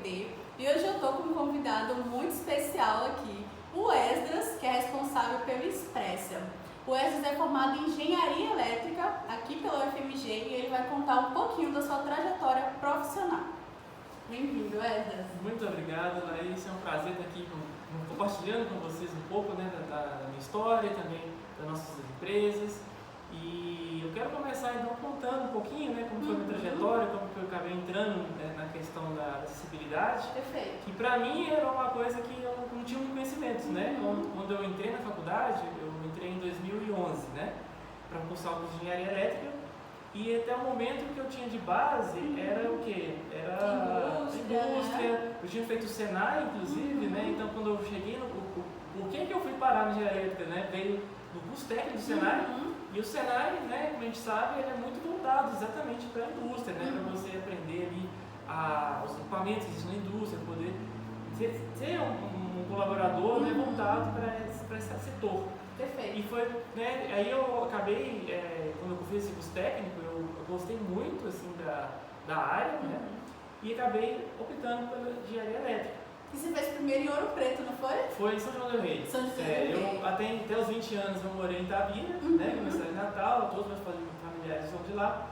EAD. E hoje eu estou com um convidado muito especial aqui, o Esdras, que é responsável pelo Expressa. O Esdras é formado em Engenharia Elétrica aqui pela UFMG e ele vai contar um pouquinho da sua trajetória profissional. Bem-vindo, Esdras. Muito obrigado, Laís. É um prazer estar aqui compartilhando com vocês um pouco, né, da minha história, também das nossas empresas. E eu quero começar então contando um pouquinho, né, como foi a minha trajetória, como que eu acabei entrando, né, na questão da acessibilidade. Perfeito. Que para mim era uma coisa que eu não tinha muito conhecimento, né? Quando eu entrei na faculdade, eu entrei em 2011, né, para cursar o curso de Engenharia Elétrica. E até o momento que eu tinha de base era o quê? Era indústria. Né? Eu tinha feito o Senai, inclusive, né? Então quando eu cheguei por que eu fui parar na Engenharia Elétrica, né? Veio do curso técnico do Senai. E o Senai, né, como a gente sabe, ele é muito voltado exatamente para a indústria, né? Para você aprender ali os equipamentos que existem na indústria, poder ser um colaborador, né, voltado para esse setor. Perfeito. E foi, né, aí eu acabei, quando eu fiz esse curso técnico, eu gostei muito, assim, da área, né, e acabei optando pela engenharia elétrica. E você fez primeiro em Ouro Preto, não foi? Foi em São João del Rei. São João del Rei. Eu até os 20 anos eu morei em Itabira, né, na minha cidade natal, todos meus familiares são de lá.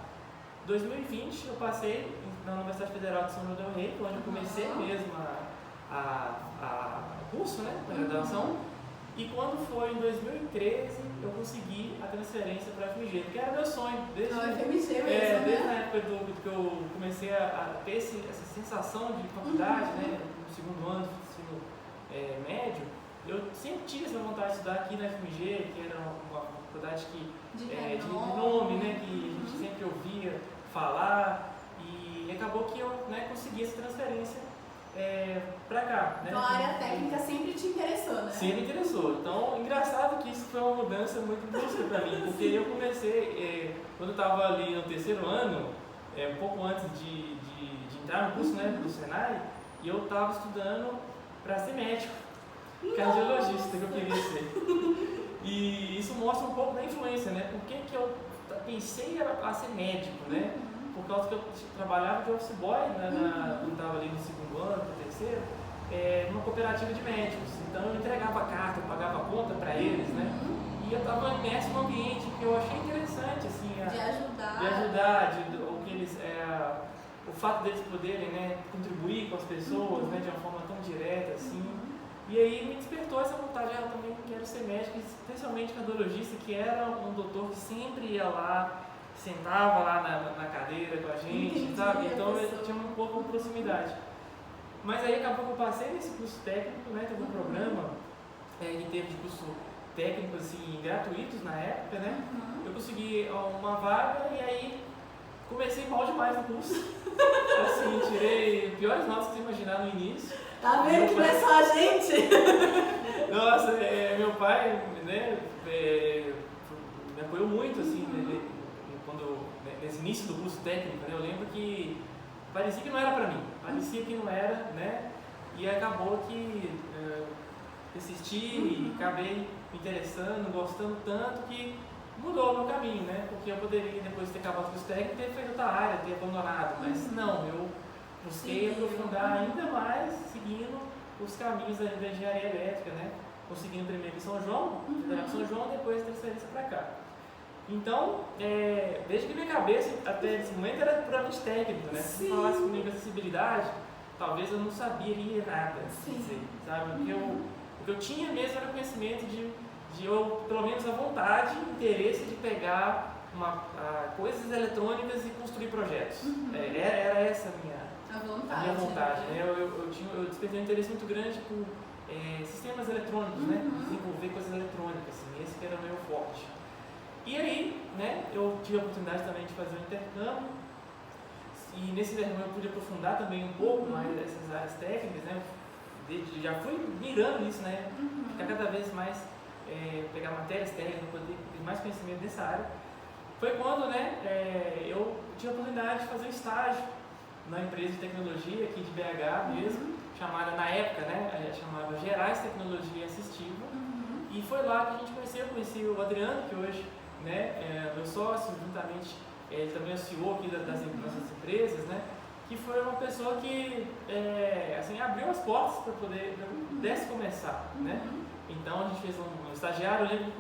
Em 2020 eu passei na Universidade Federal de São João del Rei, onde eu comecei mesmo o curso, né, da graduação. E quando foi em 2013, eu consegui a transferência para a UFMG, que era meu sonho. Desde a UFMG mesmo, desde a época que eu comecei a ter essa sensação de faculdade, né, no segundo ano do ensino médio, eu sempre tive essa vontade de estudar aqui na UFMG, que era uma faculdade de renome, né, que a gente sempre ouvia falar, e acabou que eu, né, consegui essa transferência pra cá, né? Então a área técnica sempre te interessou, né? Sempre me interessou. Então, engraçado que isso foi uma mudança muito brusca para mim, porque eu comecei, quando eu estava ali no terceiro ano, um pouco antes de entrar no curso, né, do Senai, e eu estava estudando para ser médico, cardiologista que eu queria ser. E isso mostra um pouco da influência, né? Por que eu pensei a ser médico, né? Por causa que eu trabalhava de office boy, né, quando estava ali no segundo ano, no terceiro, numa cooperativa de médicos. Então eu entregava carta, eu pagava conta para eles, né? E eu estava imerso num ambiente que eu achei interessante, assim, de ajudar, o fato deles poderem, né, contribuir com as pessoas, né, de uma forma tão direta, assim. E aí me despertou essa vontade, eu também quero ser médico, especialmente cardiologista, que era um doutor que sempre ia lá, sentava lá na cadeira com a gente, sabe? Então eu tinha um pouco de proximidade. Mas aí acabou que eu passei nesse curso técnico, né? Teve um programa que teve de curso técnico, assim, gratuitos na época, né? Eu consegui uma vaga e aí comecei mal demais no curso. Assim, tirei piores notas que você imaginar no início. Tá vendo que não é só a gente? Nossa, meu pai, né, me apoiou muito, assim, nesse início do curso técnico, né, eu lembro que parecia que não era para mim, parecia que não era, né, e acabou que persisti e acabei me interessando, gostando tanto que mudou o meu caminho, né, porque eu poderia, depois de ter acabado o curso técnico, ter feito outra área, ter abandonado, mas não, eu busquei aprofundar ainda mais, seguindo os caminhos da engenharia elétrica, né, conseguindo primeiro em São João, São João, depois transferência para cá. Então, desde que minha cabeça até esse momento era puramente técnico, né? Se falasse comigo de acessibilidade, talvez eu não saberia nada, dizer, sabe? O que eu tinha mesmo era conhecimento de eu, pelo menos a vontade, interesse de pegar coisas eletrônicas e construir projetos. Era essa a minha vontade, né? Eu despertei um interesse muito grande por sistemas eletrônicos, né? Desenvolver coisas eletrônicas, assim, esse que era o meu forte. E aí, né, eu tive a oportunidade também de fazer um intercâmbio, e nesse intercâmbio eu pude aprofundar também um pouco mais dessas áreas técnicas, né, já fui mirando nisso, né, ficar cada vez mais, pegar matérias técnicas, poder ter mais conhecimento dessa área. Foi quando, né, eu tive a oportunidade de fazer um estágio na empresa de tecnologia aqui de BH mesmo, chamada, na época, né, chamava Gerais Tecnologia Assistiva, e foi lá que a gente eu conheci o Adriano, que hoje, né, meu sócio, juntamente, ele também é o CEO aqui das nossas empresas, né, que foi uma pessoa que assim, abriu as portas para poder pra que eu pudesse começar, né? Então a gente fez um estagiário. Eu lembro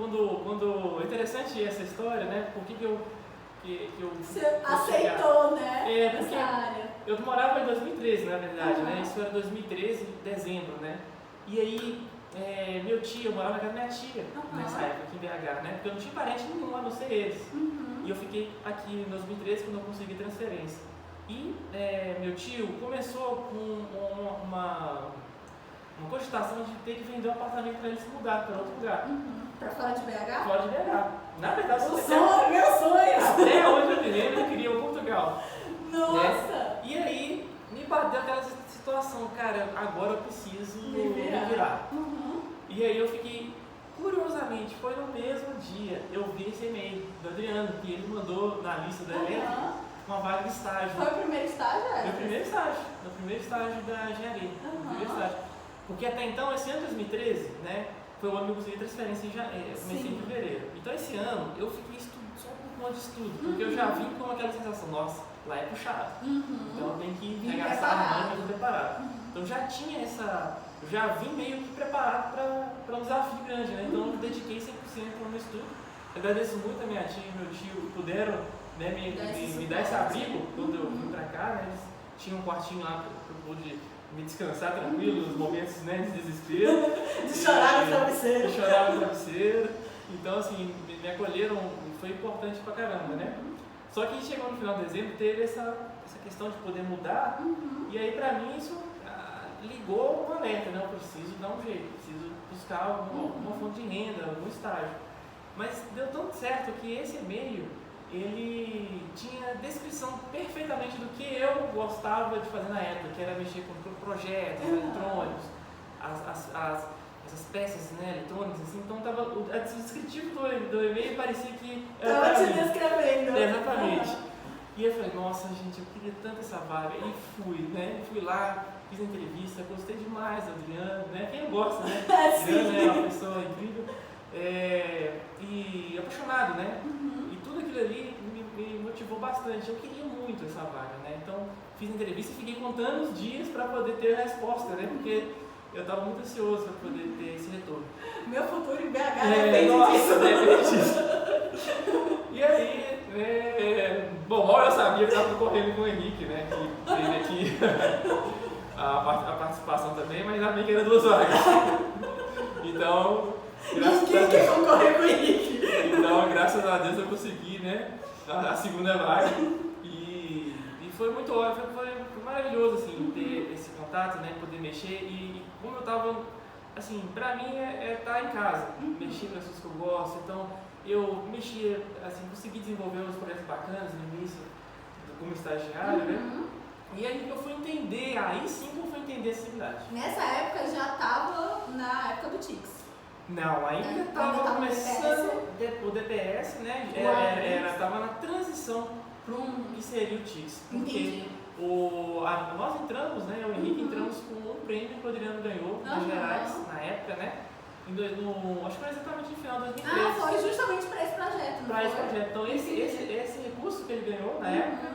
quando é interessante essa história, né? Por que eu Você aceitou, né? Porque essa área. eu morava em 2013, na verdade, né? Isso era 2013, dezembro, né? E aí, meu tio, eu morava na casa da minha tia nessa época, aqui em BH, né? Porque eu não tinha parente nenhum, a não ser eles. E eu fiquei aqui em 2013 quando eu consegui transferência. E meu tio começou com uma cogitação de ter que vender um apartamento para ele se mudar para outro lugar. Para fora de BH? Fora de BH. Na verdade, meu sonho! Até hoje eu me lembro, ele queria o Portugal. Nossa! Né? E aí, me bateu aquela situação, cara, agora eu preciso me virar. E aí eu fiquei, curiosamente, foi no mesmo dia, eu vi esse e-mail do Adriano, que ele mandou na lista da elétrica uma vaga de estágio. Foi o primeiro estágio? Meu primeiro estágio da engenharia. Primeiro estágio. Porque até então, esse ano de 2013, né, foi o ano que eu consegui transferência em janeiro, comecei em fevereiro. Então esse ano eu fiquei só por conta de estudo, porque eu já vim com aquela sensação, nossa, lá é puxado. Então eu tenho que arregaçar a mão e me preparar. Então eu já tinha eu já vim meio que preparado para um desafio grande, né? Então eu dediquei 100% ao meu estudo. Eu agradeço muito a minha tia e meu tio que puderam, né, me dar esse abrigo quando eu vim para cá, né? Eles tinham um quartinho lá que eu pude me descansar tranquilo nos momentos, né, de desespero. De chorar no travesseiro. De chorar no travesseiro. Então, assim, me acolheram, foi importante pra caramba, né? Só que chegou no final de dezembro, teve essa questão de poder mudar, e aí pra mim isso ligou um alerta, né? Eu preciso dar um jeito, preciso buscar alguma fonte de renda, algum estágio. Mas deu tão certo que esse e-mail, ele tinha descrição perfeitamente do que eu gostava de fazer na época, que era mexer com projetos eletrônicos, essas peças, né, eletrônicas, assim. Então o descritivo do e-mail parecia que estava te descrevendo. Exatamente. E eu falei, nossa gente, eu queria tanto essa vaga. E fui lá, fiz a entrevista, gostei demais do Adriano, né? Quem não gosta, né? Adriano é uma pessoa incrível. E apaixonado, né? E tudo aquilo ali me motivou bastante. Eu queria muito essa vaga, né? Então fiz a entrevista e fiquei contando os dias para poder ter a resposta, né? Porque eu estava muito ansioso para poder ter esse retorno. Meu futuro em BH depende disso. Depende disso. E aí, bom, mal eu sabia que estava concorrendo com o Henrique, né? Que teve aqui a participação também, mas ainda bem que era 2 vagas. Então, quem quer concorrer com o Henrique? Então, graças a Deus eu consegui, né? A segunda vaga. E foi muito ótimo, foi maravilhoso, assim, ter esse contato, né? Poder mexer. E como eu estava, assim, pra mim é estar em casa, mexer com as coisas que eu gosto. Então, eu mexia, assim, consegui desenvolver uns projetos bacanas no início, como estagiário, né? E aí que eu fui entender, aí sim que eu fui entender a cidade. Nessa época já estava na época do TICS. Não, ainda estava começando o DPS, né? Estava na transição para o que seria o TICS. Porque nós entramos, né? O Henrique entramos com um prêmio que o Adriano ganhou nas Gerais, na época, né? Acho que foi exatamente no final de 2013. Foi justamente para esse projeto. Para esse projeto. Então, esse recurso que ele ganhou na época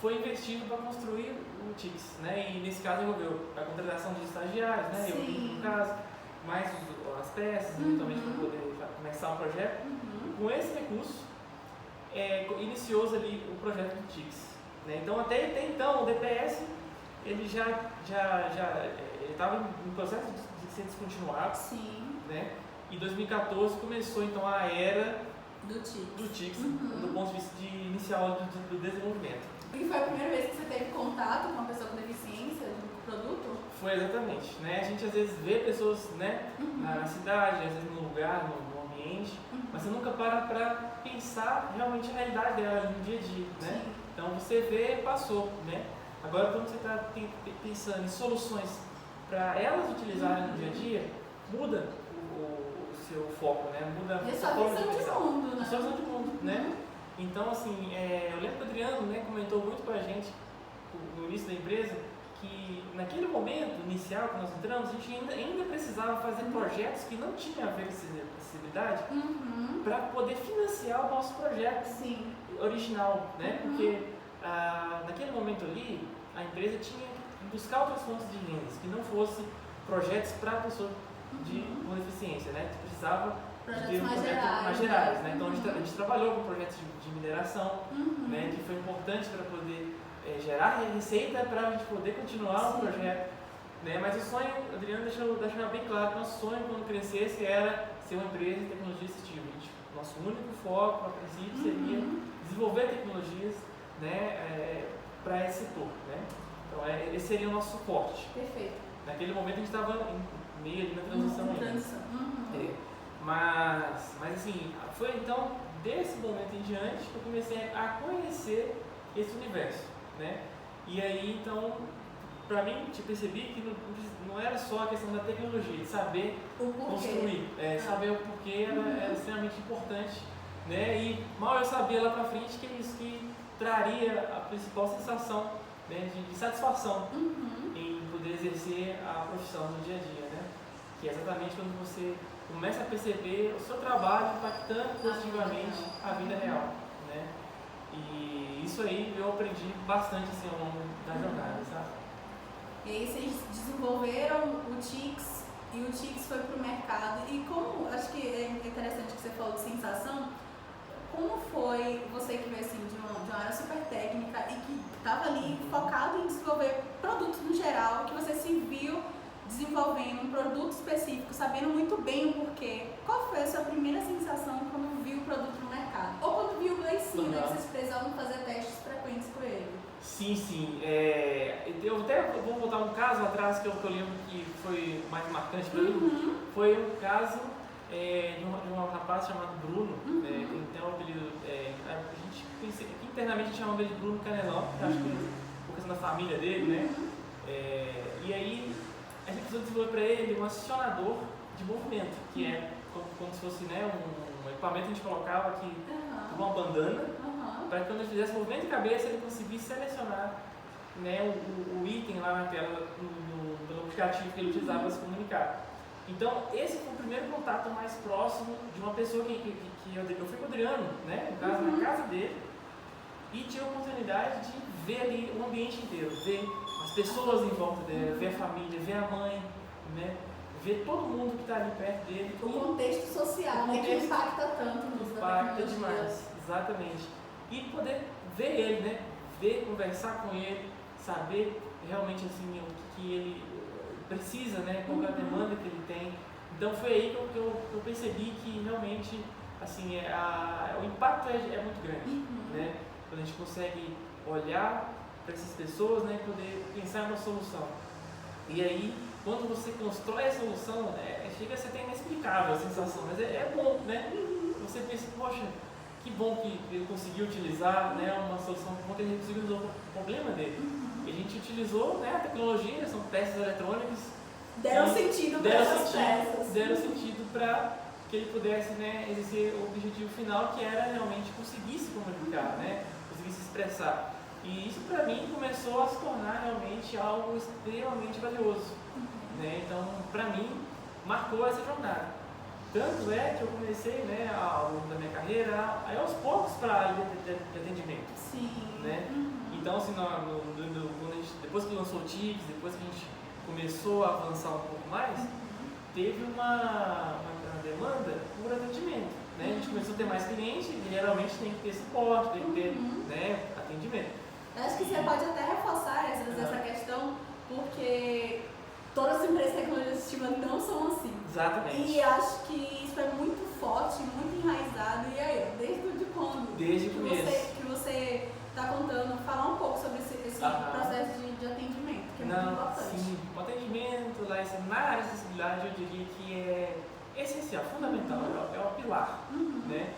foi investido para construir o TICS, né? E nesse caso envolveu a contratação de estagiários, né? Eu, no caso, mais as peças, eventualmente, para poder começar o projeto. Com esse recurso, iniciou-se ali o projeto do TICS. Né? Então, até então, o DPS ele já estava em processo de ser descontinuado. Sim. Né? E em 2014 começou então a era do TICS, do ponto de vista inicial do desenvolvimento. E foi a primeira vez que você teve contato com uma pessoa com deficiência no produto? Foi exatamente, né? A gente às vezes vê pessoas, né, na cidade, às vezes no lugar, no ambiente, mas você nunca para pensar realmente a realidade dela no dia a dia, né? Sim. Então você vê, passou, né? Agora quando você está pensando em soluções para elas utilizarem no dia a dia, muda o seu foco, né? Muda a sua visão de mundo, né? A sua visão de mundo, né? Então, assim, eu lembro que o Adriano, né, comentou muito com a gente no início da empresa que naquele momento inicial que nós entramos, a gente ainda precisava fazer projetos que não tinham a ver com acessibilidade para poder financiar o nosso projeto original, né? Porque naquele momento ali, a empresa tinha que buscar outras fontes de rendas, que não fossem projetos para pessoas com deficiência, né? Precisava projetos mais gerais, né? Então a gente trabalhou com projetos de mineração, né? Que foi importante para poder gerar receita para a gente poder continuar o projeto, né? Mas o sonho, Adriano deixou bem claro que nosso sonho quando crescesse era ser uma empresa de tecnologia assistiva. Nosso único foco, a princípio, seria desenvolver tecnologias, né? Para esse setor, né? Então esse seria o nosso suporte. Perfeito. Naquele momento a gente estava em meio ali na transição ainda. Mas assim, foi então desse momento em diante que eu comecei a conhecer esse universo, né? E aí então, para mim, percebi que não era só a questão da tecnologia, de saber construir, saber o porquê era extremamente importante, né? E mal eu sabia lá para frente que é isso que traria a principal sensação, né, de satisfação em poder exercer a profissão no dia a dia, né? Que é exatamente quando você começa a perceber o seu trabalho impactando positivamente a vida real, né? E isso aí eu aprendi bastante assim, ao longo da jornada, sabe? E aí vocês desenvolveram o TICS e o TICS foi para o mercado. E como, acho que é interessante que você falou de sensação, como foi você que veio assim, de uma área super técnica e que estava ali focado em desenvolver produtos no geral, que você se viu desenvolvendo um produto específico, sabendo muito bem o porquê? Qual foi a sua primeira sensação quando viu o produto no mercado? Ou quando viu o Gleicinho, né, que vocês precisavam fazer testes frequentes com ele? Sim. Eu até vou voltar um caso atrás que eu lembro que foi mais marcante para mim. Foi um caso de um rapaz chamado Bruno, que tem um apelido, a gente internamente chamava ele de Bruno Canelão, acho que por questão da família dele, né? E aí a gente precisou desenvolver para ele um acionador de movimento, que é como se fosse, né, um equipamento que a gente colocava aqui, uma bandana, para que quando ele fizesse movimento de cabeça ele conseguisse selecionar, né, o item lá na tela do aplicativo que ele utilizava para se comunicar. Então esse foi o primeiro contato mais próximo de uma pessoa que eu fui com o Adriano, né, no caso, na casa dele, e tive a oportunidade de ver ali o ambiente inteiro, ver as pessoas em volta dele, ver a família, ver a mãe, né, ver todo mundo que está ali perto dele. O contexto social, né, que impacta tanto nos impacta demais, exatamente. E poder ver ele, né, conversar com ele, saber realmente assim, o que ele precisa, né, qual é a demanda que ele tem. Então foi aí que eu percebi que realmente assim, o impacto é muito grande, né? Quando a gente consegue olhar para essas pessoas, né, e poder pensar numa solução. E aí, quando você constrói a solução, chega a ser até inexplicável a sensação, mas é bom, né? Você pensa, poxa, que bom que ele conseguiu utilizar, né, uma solução, que bom que ele conseguiu resolver o problema dele. E a gente utilizou, né, a tecnologia, são peças eletrônicas. Deram sentido para essas peças. Deram sentido para que ele pudesse, né, exercer o objetivo final, que era realmente conseguir se comunicar, né, conseguir se expressar. E isso para mim começou a se tornar realmente algo extremamente valioso, né? Então, para mim, marcou essa jornada. Tanto é que eu comecei, né, ao longo da minha carreira, aí aos poucos para a área de atendimento. Sim. Né? Então, assim, depois que lançou o TICS, depois que a gente começou a avançar um pouco mais, teve uma demanda por atendimento. Né? A gente começou a ter mais clientes e geralmente tem que ter suporte, tem que ter, né, atendimento. Eu acho que você pode até reforçar essa questão, porque todas as empresas de tecnologia assistiva não são assim. Exatamente. E acho que isso é muito forte, muito enraizado. E aí, desde quando? Desde o começo. Que você está contando, falar um pouco sobre esse processo de atendimento, que é muito importante. Sim, o atendimento lá, na área de acessibilidade, eu diria que é essencial, fundamental, é o pilar, né?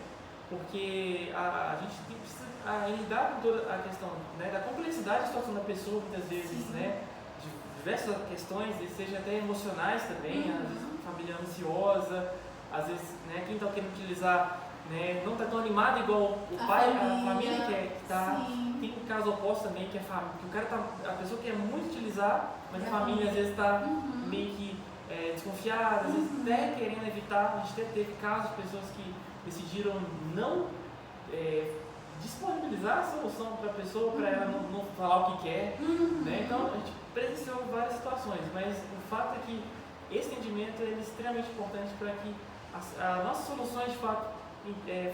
Porque a gente precisa lidar com toda a questão, né, da complexidade da situação da pessoa, muitas vezes, né, de diversas questões, seja até emocionais também, às vezes família ansiosa, às vezes, né, quem está querendo utilizar, né, não está tão animado igual o pai, a família que está. Tem um caso oposto também, que o cara a pessoa quer muito utilizar, mas a família às vezes está meio que desconfiada, às vezes até querendo evitar. A gente até teve casos de pessoas que decidiram não disponibilizar a solução para a pessoa, para ela não falar o que quer, né? Então a gente presenciou várias situações, mas o fato é que esse entendimento é extremamente importante para que as nossas soluções de fato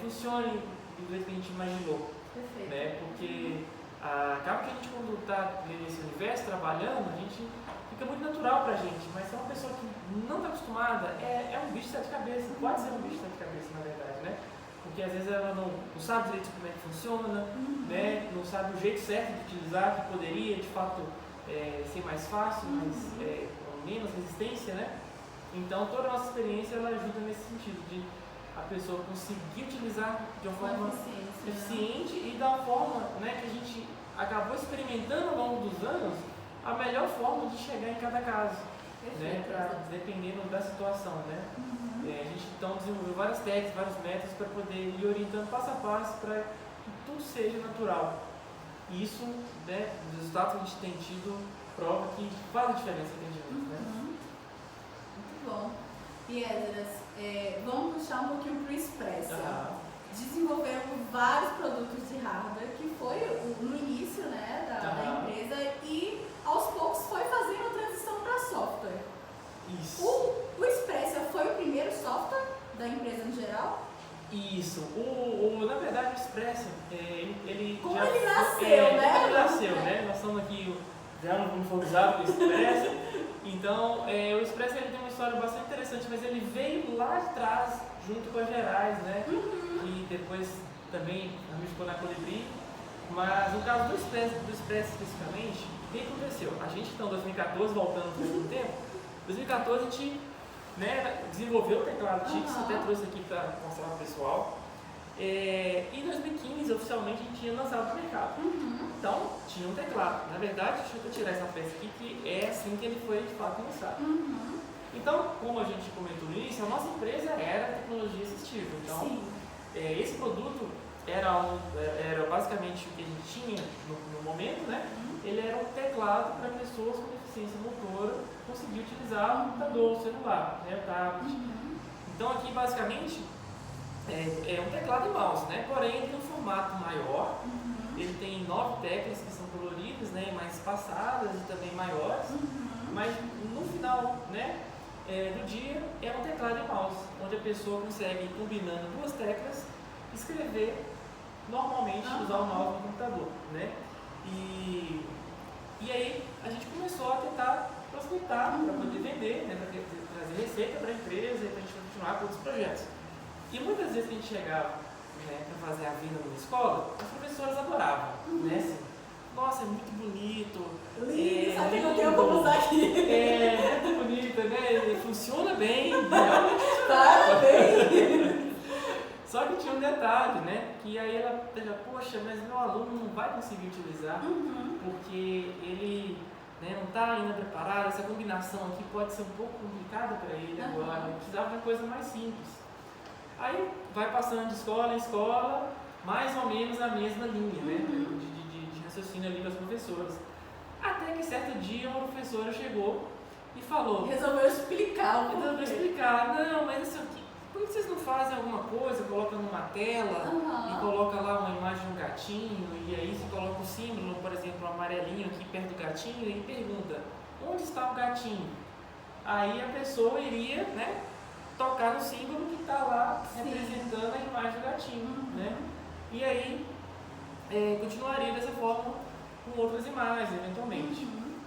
funcionem do jeito que a gente imaginou. Perfeito. Né? Porque acaba que a gente, quando está nesse universo trabalhando, a gente fica muito natural para a gente, mas se é uma pessoa que não está acostumada, é um bicho de sete cabeças, pode ser um bicho de sete cabeças na verdade, né? Porque às vezes ela não sabe direito como é que funciona, né? Não sabe o jeito certo de utilizar, que poderia de fato ser mais fácil, mas com menos resistência, né? Então toda a nossa experiência ela ajuda nesse sentido, de a pessoa conseguir utilizar de uma forma eficiente e da forma, né, que a gente acabou experimentando ao longo dos anos a melhor forma de chegar em cada caso, né, dependendo da situação, né. A gente então desenvolveu várias técnicas, vários métodos para poder ir orientando passo a passo para que tudo seja natural. E isso, né, os resultados que a gente tem tido prova que faz a diferença no entendimento, né. Muito bom. E Esdras, vamos puxar um pouquinho para o Expresso. Desenvolveram vários produtos de hardware, que foi no início, né, da empresa, e aos poucos foi fazendo a transição para software. Isso. O Expresso foi o primeiro software da empresa no geral? Isso. Na verdade, o Expresso, ele como já ele nasceu, né? Como ele nasceu, né? Nós estamos aqui já no uniformizado do Expresso. Então, o Expresso ele tem uma história bastante interessante, mas ele veio lá de trás, junto com a Gerais, né? E depois também ficou na Colibri. Mas no caso do Expresso especificamente, o que aconteceu? A gente, então, em 2014, voltando por algum tempo, em 2014 a gente, né, desenvolveu o teclado TIX, até trouxe aqui para mostrar para o pessoal. E em 2015, oficialmente, a gente tinha lançado para o mercado. Então, tinha um teclado. Na verdade, deixa eu tirar essa peça aqui, que é assim que ele foi de fato lançado. Então, como a gente comentou no início, a nossa empresa era tecnologia assistiva. Então, esse produto era basicamente o que a gente tinha no momento, né? Ele era um teclado para pessoas com deficiência motora conseguir utilizar o computador, o celular, né, o tablet. Então, aqui basicamente é um teclado e mouse, né? Porém, ele tem um formato maior. Ele tem 9 teclas que são coloridas, né, mais espaçadas e também maiores. Mas no final, né, do dia é um teclado e mouse, onde a pessoa consegue, combinando 2 teclas, escrever normalmente, usar o mouse no computador, né? E aí a gente começou a tentar prospectar para poder vender, né, para trazer receita para a empresa e para a gente continuar com outros projetos. E muitas vezes que a gente chegava, né, para fazer a venda numa escola, as professoras adoravam, né? Assim, nossa, é muito bonito. Lindo, só que não tem como usar aqui. É muito bonito, né? Funciona bem. Parabéns! Só que tinha um detalhe, né? Que aí ela pensa, poxa, mas meu aluno não vai conseguir utilizar, porque ele, né, não está ainda preparado, essa combinação aqui pode ser um pouco complicada para ele agora, ele precisava de uma coisa mais simples. Aí vai passando de escola em escola, mais ou menos a mesma linha, né, de raciocínio ali das professoras. Até que certo dia uma professora chegou e falou... Resolveu explicar. Não, mas isso aqui, por que vocês não fazem alguma coisa, colocam numa tela e coloca lá uma imagem de um gatinho, e aí você coloca o símbolo, por exemplo, um amarelinho aqui perto do gatinho e pergunta, onde está o gatinho? Aí a pessoa iria, né, tocar no símbolo que está lá representando a imagem do gatinho, né? E aí continuaria dessa forma com outras imagens, eventualmente.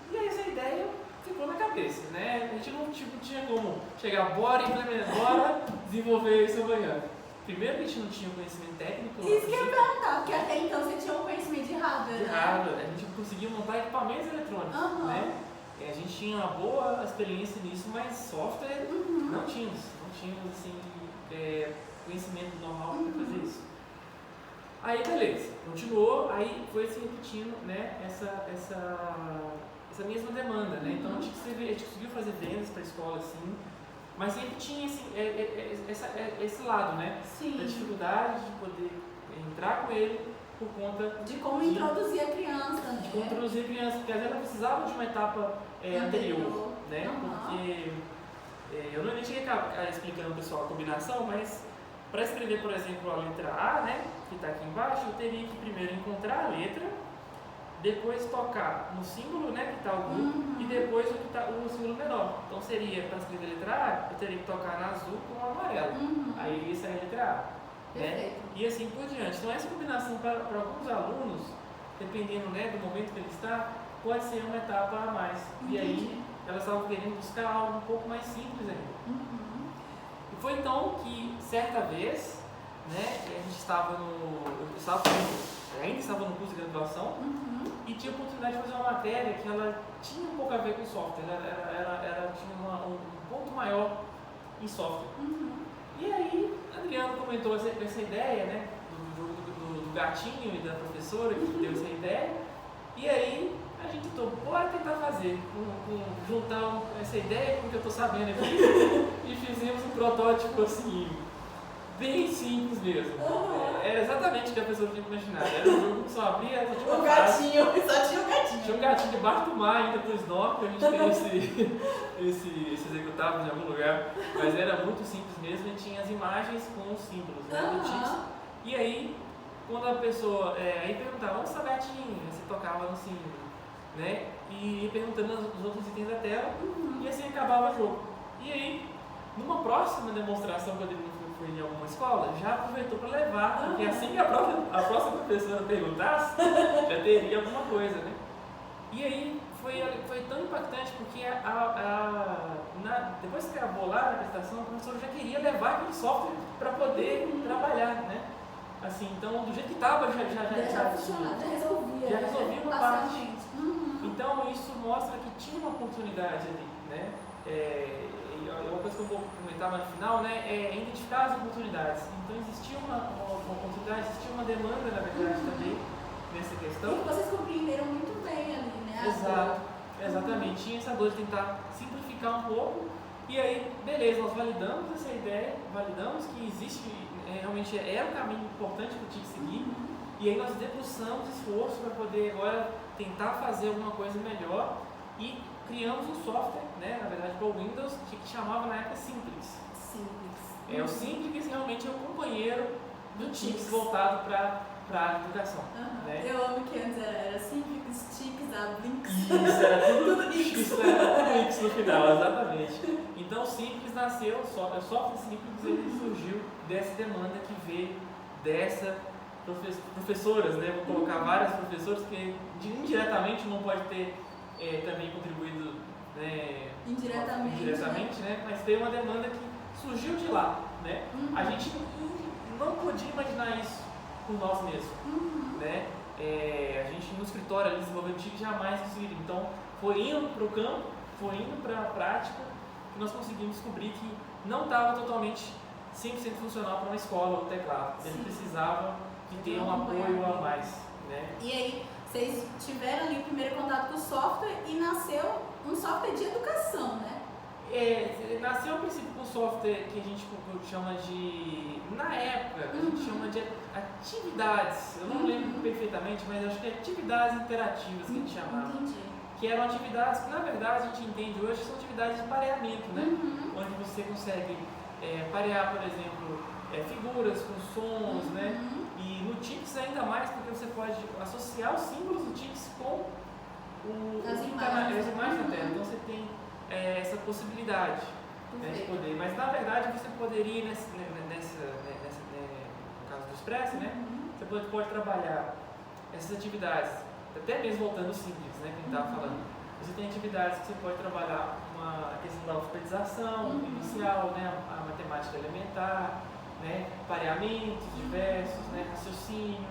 E aí essa ideia ficou na cabeça, né? A gente não tinha como chegar, bora desenvolver isso amanhã. Primeiro que a gente não tinha conhecimento técnico. Isso que eu ia perguntar, porque até então você tinha um conhecimento de hardware, de hardware, a gente conseguia montar equipamentos eletrônicos, né? A gente tinha uma boa experiência nisso, mas software não tínhamos assim, conhecimento normal para fazer isso. Aí beleza, continuou, aí foi se repetindo, né, essa mesma demanda, né? Então a gente conseguiu fazer vendas para a escola, assim, mas sempre tinha assim, esse lado, né? Da dificuldade de poder entrar com ele por conta de como introduzir a criança, né? De como introduzir a criança, porque às vezes ela precisava de uma etapa anterior, né? Porque eu não nem cheguei explicando ao pessoal a combinação, mas para escrever, por exemplo, a letra A, né, que está aqui embaixo, eu teria que primeiro encontrar a letra, depois tocar no símbolo, né, que está o grupo, e depois o símbolo menor. Então seria, para escrever a letra A, eu teria que tocar no azul com o amarelo. Aí isso é a letra A. Né? E assim por diante. Então essa combinação para alguns alunos, dependendo, né, do momento que ele está, pode ser uma etapa a mais. E aí elas estavam querendo buscar algo um pouco mais simples ainda. E foi então que, certa vez, né, a gente estava ainda estava no curso de graduação, e tinha a oportunidade de fazer uma matéria que ela tinha um pouco a ver com software, ela tinha um ponto maior em software. E aí, Adriano comentou essa ideia, né, do gatinho e da professora que deu essa ideia, e aí a gente bora tentar fazer, juntar essa ideia com o que eu estou sabendo aqui, e fizemos um protótipo assim, bem simples mesmo. Era exatamente o que a pessoa tinha imaginado. Era um jogo que só abria, só tinha uma gatinho, só tinha um gatinho. Tinha um gatinho debaixo do mar, ainda com o snorkel, a gente tem esse executável em algum lugar, mas era muito simples mesmo, e tinha as imagens com os símbolos, né, do Tix. E aí, quando a pessoa aí perguntava, onde está o gatinho? Você tocava no símbolo, né, e ia perguntando os outros itens da tela, e assim acabava o jogo. E aí, numa próxima demonstração, quando ele foi em alguma escola, já aproveitou para levar, porque assim que a próxima professora perguntasse, já teria alguma coisa, né? E aí foi tão impactante porque depois que acabou lá a apresentação, a professora já queria levar aquele software para poder trabalhar, né? Assim, então do jeito que estava já resolvia uma parte. Então isso mostra que tinha uma oportunidade ali, né? Uma coisa que eu vou comentar mais no final, né, é identificar as oportunidades. Então existia uma oportunidade, existia uma demanda, na verdade, também nessa questão. E vocês compreenderam muito bem ali, né? Exato, exatamente. Tinha essa dor de tentar simplificar um pouco, e aí, beleza, nós validamos essa ideia, validamos que existe, realmente era um caminho importante para o TIC seguir, e aí nós debruçamos esforço para poder agora tentar fazer alguma coisa melhor, e criamos um software, né, na verdade, para o Windows, que chamava na época Simplix. O Simplix realmente é o companheiro do TICS voltado para a educação. Né? Eu amo que antes era Simplix, TICS, Blinks. Isso, era tudo X no final, exatamente. Então o Simplix nasceu, o software Simplix ele surgiu dessa demanda que veio dessa professoras, né? Vou colocar várias professoras que indiretamente não pode ter também contribuído, né, indiretamente, né? Mas veio uma demanda que surgiu de lá, né? A gente não podia imaginar isso por nós mesmos, né? A gente no escritório ali desenvolvendo TIC jamais conseguiria. Então foi indo para o campo, foi indo para a prática que nós conseguimos descobrir que não estava totalmente 100% funcional para uma escola o teclado. Ele precisava de ter um apoio a mais, né? E aí vocês tiveram ali o primeiro contato com o software e nasceu um software de educação, né? Nasceu a princípio com um software que a gente chama de, na época, a gente chama de atividades, eu não lembro perfeitamente, mas acho que é atividades interativas que a gente chamava. Que eram atividades que na verdade a gente entende hoje que são atividades de pareamento, né? Onde você consegue parear, por exemplo, figuras com sons, né? E no TICS ainda mais, porque você pode associar os símbolos do TICS com as imagens na tela. Então você tem essa possibilidade, né, de poder. Mas na verdade você poderia, no caso do Express, né? Você pode trabalhar essas atividades, até mesmo voltando ao simples, né, que a gente estava falando. Você tem atividades que você pode trabalhar a questão da alfabetização inicial, né, a matemática elementar, né, pareamentos diversos, né, raciocínio,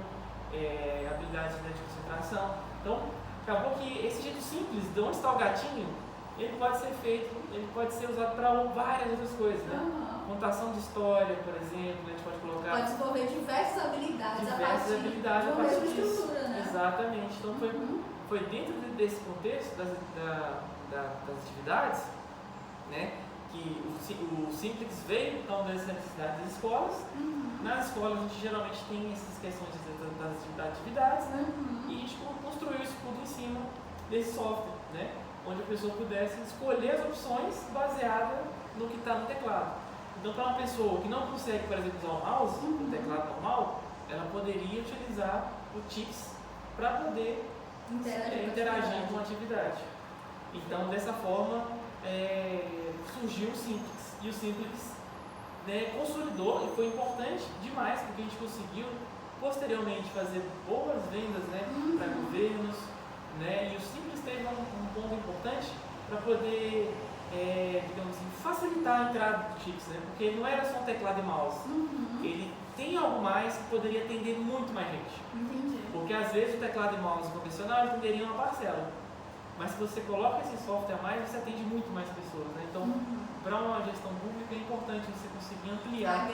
habilidades, né, de concentração. Então, acabou que esse jeito simples, de onde está o gatinho, ele pode ser feito, ele pode ser usado para várias outras coisas, né? Contação de história, por exemplo, a gente pode colocar... Pode desenvolver diversas habilidades a partir de uma mesma estrutura, né? Exatamente. Então, foi dentro desse contexto das atividades, né, que o Simplix veio então dessa necessidade das escolas. Nas escolas a gente geralmente tem essas questões das atividades, né? E a gente construiu isso tudo em cima desse software, né? Onde a pessoa pudesse escolher as opções baseada no que está no teclado. Então, para uma pessoa que não consegue, por exemplo, usar o mouse, o teclado normal, ela poderia utilizar o Tips para poder interagir com a atividade. Então, dessa forma, surgiu o Simplex. E o Simplex, né, consolidou e foi importante demais, porque a gente conseguiu posteriormente fazer boas vendas, né, para governos, né, e o Simplex teve um ponto importante para poder, digamos assim, facilitar a entrada do Tips, né, porque não era só um teclado e mouse, ele tem algo mais que poderia atender muito mais gente. Entendi. Porque às vezes o teclado e mouse convencional atenderia uma parcela, mas se você coloca esse software a mais, você atende muito mais pessoas, né? Então, para uma gestão pública é importante você conseguir ampliar,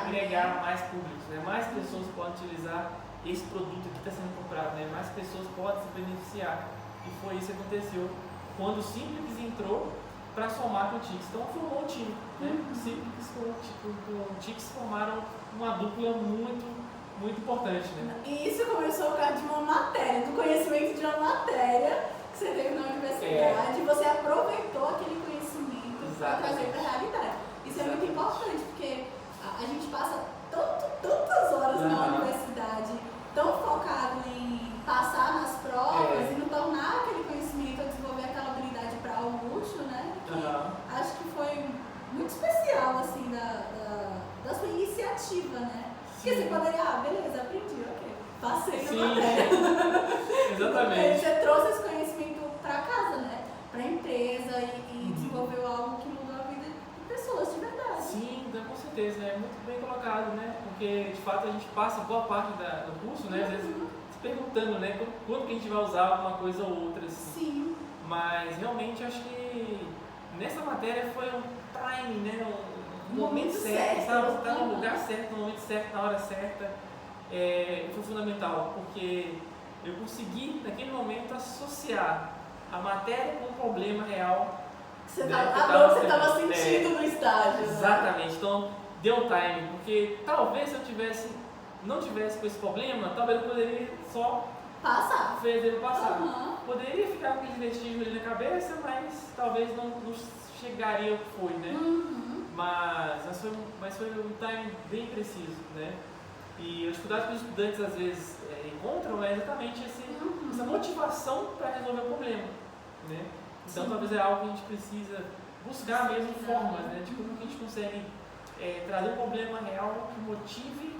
agregar mais públicos, né? Mais pessoas podem utilizar esse produto que está sendo comprado, né? Mais pessoas podem se beneficiar. E foi isso que aconteceu quando o Simplex entrou para somar com o Tics. Então formou um time, né? O Simplex com o Tics formaram uma dupla muito importante, né? E isso começou por causa de uma matéria, do conhecimento de uma matéria que você teve na universidade, você aproveitou aquele conhecimento para trazer para a realidade. Isso é muito importante, porque a gente passa tantas horas na universidade, tão focado em passar nas provas e não tornar aquele conhecimento ou desenvolver aquela habilidade para algo útil, né? Que acho que foi muito especial, assim, da sua iniciativa, né? Porque você poderia, beleza, aprendi, ok, passei na matéria. Exatamente. Você trouxe esse conhecimento para casa, né? Para a empresa e desenvolveu algo que mudou a vida de pessoas de verdade. Sim, com certeza, né? Muito bem colocado, né? Porque de fato a gente passa boa parte do curso, né? Às vezes se perguntando, né? Quando que a gente vai usar alguma coisa ou outra, assim. Sim. Mas realmente acho que nessa matéria foi um time, né? Um momento certo, sabe? Você está no lugar certo, no momento certo, na hora certa. Foi fundamental, porque eu consegui, naquele momento, associar a matéria com o problema real. Você estava sentindo no estágio. Exatamente. Né? Então, deu time, porque talvez se eu não tivesse com esse problema, talvez eu poderia só passar. Poderia ficar com aquele vestígio ali na cabeça, mas talvez não chegaria ao que foi, né? Mas foi um time bem preciso, né? E a dificuldade que os estudantes às vezes encontram é exatamente essa motivação para resolver o problema, né? Então talvez é algo que a gente precisa buscar mesmo formas, né? De como que a gente consegue trazer um problema real que motive,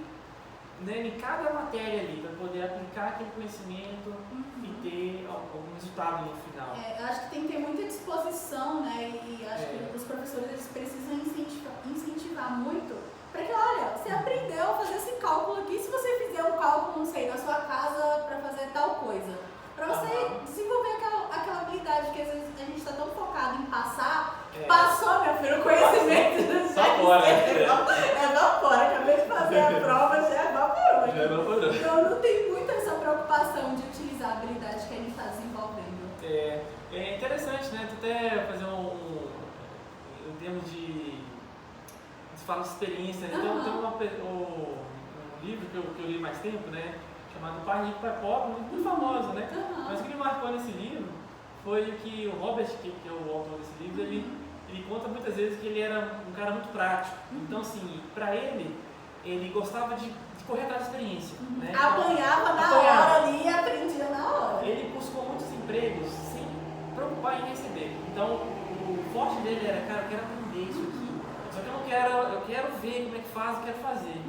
né, em cada matéria ali, para poder aplicar aquele conhecimento e ter algum resultado no final. Eu acho que tem que ter muita disposição, né? E acho que os professores eles precisam incentivar muito para que, olha, você aprendeu a fazer esse cálculo aqui, se você fizer um cálculo, não sei, na sua casa para fazer tal coisa, para você desenvolver aquela habilidade que às vezes a gente está tão focado em passar, passou, meu filho, o conhecimento evapora, acabei de fazer a prova, já evaporou. Então não tem muito essa preocupação de utilizar a habilidade que a gente está desenvolvendo. É interessante, né? Tu até fazer em termos de fala de experiência, né? Então tem um livro que eu li mais tempo, né? Chamado Pai Rico, Pai Pobre, muito famoso, né? Mas o que me marcou nesse livro foi que o Robert, que é o autor desse livro, ele conta muitas vezes que ele era um cara muito prático. Então, assim, para ele gostava de correr atrás da experiência. Né? Apanhava na hora ali e aprendia na hora. Ele buscou muitos empregos sem preocupar em receber. Então, o forte dele era, cara, eu quero aprender isso aqui. Só que eu quero ver como é que faz, eu quero fazer.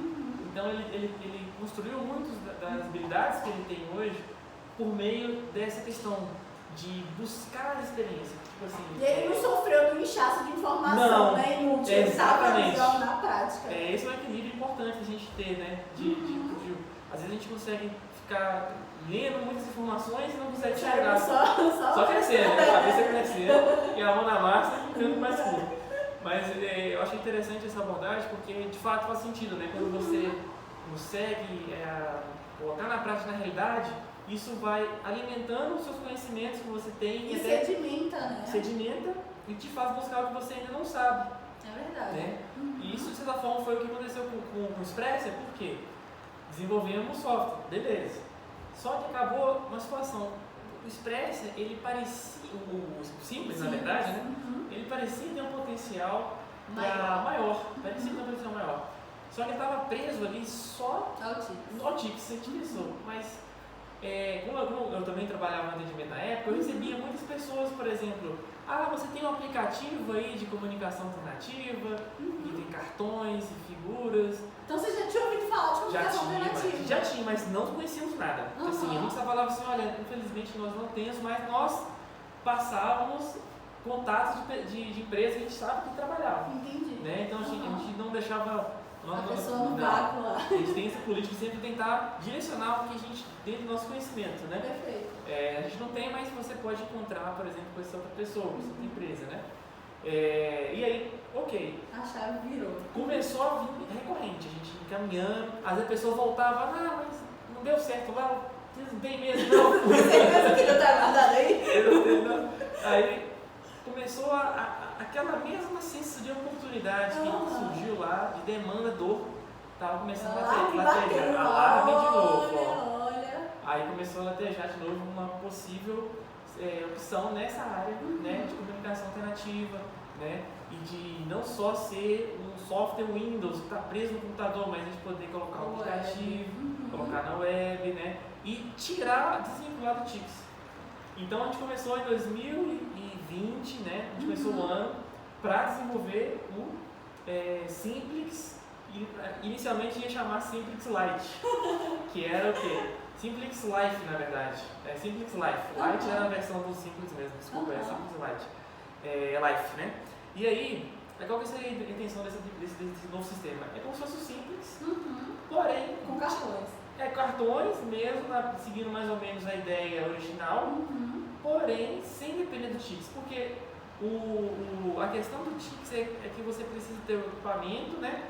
Então ele construiu muitas das habilidades que ele tem hoje por meio dessa questão de buscar a experiência. Tipo assim, e ele não sofreu do inchaço de informação, né? Inútil, exatamente. Na prática. Esse é um equilíbrio importante a gente ter, né? Às vezes a gente consegue ficar lendo muitas informações e não consegue chegar. Só crescer, né? A cabeça crescer e a mão na massa e ficando mais curto. Mas eu achei interessante essa abordagem porque de fato faz sentido, né? Quando você consegue colocar na prática, na realidade, isso vai alimentando os seus conhecimentos que você tem. E sedimenta, né? Sedimenta e te faz buscar o que você ainda não sabe. É verdade. Né? E isso, de certa forma, foi o que aconteceu com o Expressia, porque desenvolvemos software, beleza. Só que acabou uma situação. O Expressia, ele parecia, o Simplex, na verdade, né? Ele parecia ter um potencial para maior, parecia uma posição maior. Só que ele estava preso ali só ao Tix, você pensou. Mas como eu também trabalhava no atendimento na época, eu recebia muitas pessoas, por exemplo, você tem um aplicativo aí de comunicação alternativa, e tem cartões e figuras. Então você já tinha ouvido falar de comunicação alternativa? Já tinha, mas não conhecíamos nada. Assim, a gente só falava assim, olha, infelizmente nós não temos, mas nós passávamos contatos de empresas que a gente sabe que trabalhava. Entendi. Né? Então a gente não deixava a pessoa no vácuo lá. A gente tem essa política de sempre tentar direcionar o que a gente, dentro do nosso conhecimento, né? Perfeito. A gente não tem, mas você pode encontrar, por exemplo, com essa outra pessoa, com essa outra empresa, né? E aí, ok. A chave virou. Começou a vir recorrente, a gente encaminhando, às vezes a pessoa voltava, mas não deu certo lá, não tem mesmo, não. Você pensa que não tá guardado aí? Eu não tenho, não. Aí começou aquela mesma sensação de oportunidade que surgiu lá, de demanda estava começando a latejar. Alarme de novo. Olha. Aí começou a latejar de novo uma possível opção nessa área, né, de comunicação alternativa, né, e de não só ser um software Windows que está preso no computador, mas a gente poder colocar um aplicativo, colocar na web, né, e desvincular do Tix. Então a gente começou em 2020, né, a gente começou o ano para desenvolver o Simplix, inicialmente ia chamar Simplix Lite, que era o quê? Simplix Life, na verdade. Simplix Life. Lite era a versão do Simplix mesmo, desculpa, é Simplix Lite. Life, né? E aí, qual que seria a intenção desse novo sistema? É como se fosse o Simplix, porém... com cartões. Cartões mesmo, seguindo mais ou menos a ideia original, porém sem depender do Tix, porque a questão do Tix é que você precisa ter o equipamento, né?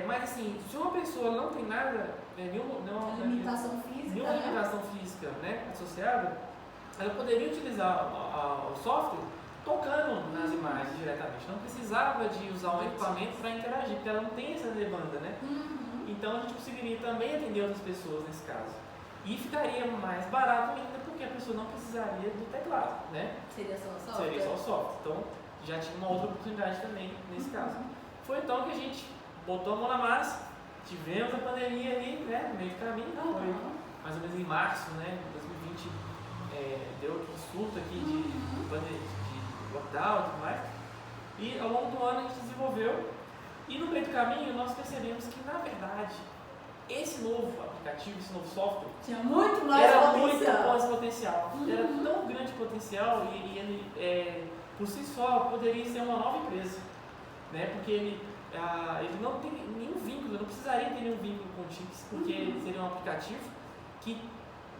Mas assim, se uma pessoa não tem nada, nenhuma limitação física, né, associada, ela poderia utilizar o software tocando nas imagens diretamente, não precisava de usar um equipamento para interagir, porque ela não tem essa demanda, né? Então a gente conseguiria também atender outras pessoas nesse caso. E ficaria mais barato ainda porque a pessoa não precisaria do teclado, né? Seria só o software? Seria só o software. Então já tinha uma outra oportunidade também nesse caso. Foi então que a gente botou a mão na massa, tivemos a pandemia ali, né, no meio do caminho, foi mais ou menos em março, né, de 2020, deu aquele surto aqui de lockdown e tudo mais. E ao longo do ano a gente desenvolveu. E no meio do caminho nós percebemos que, na verdade, esse novo aplicativo, esse novo software, tinha muito mais potencial. Era tão grande potencial e ele, por si só, poderia ser uma nova empresa, né? Porque ele não tem nenhum vínculo, não precisaria ter nenhum vínculo com o Tix, porque ele seria um aplicativo que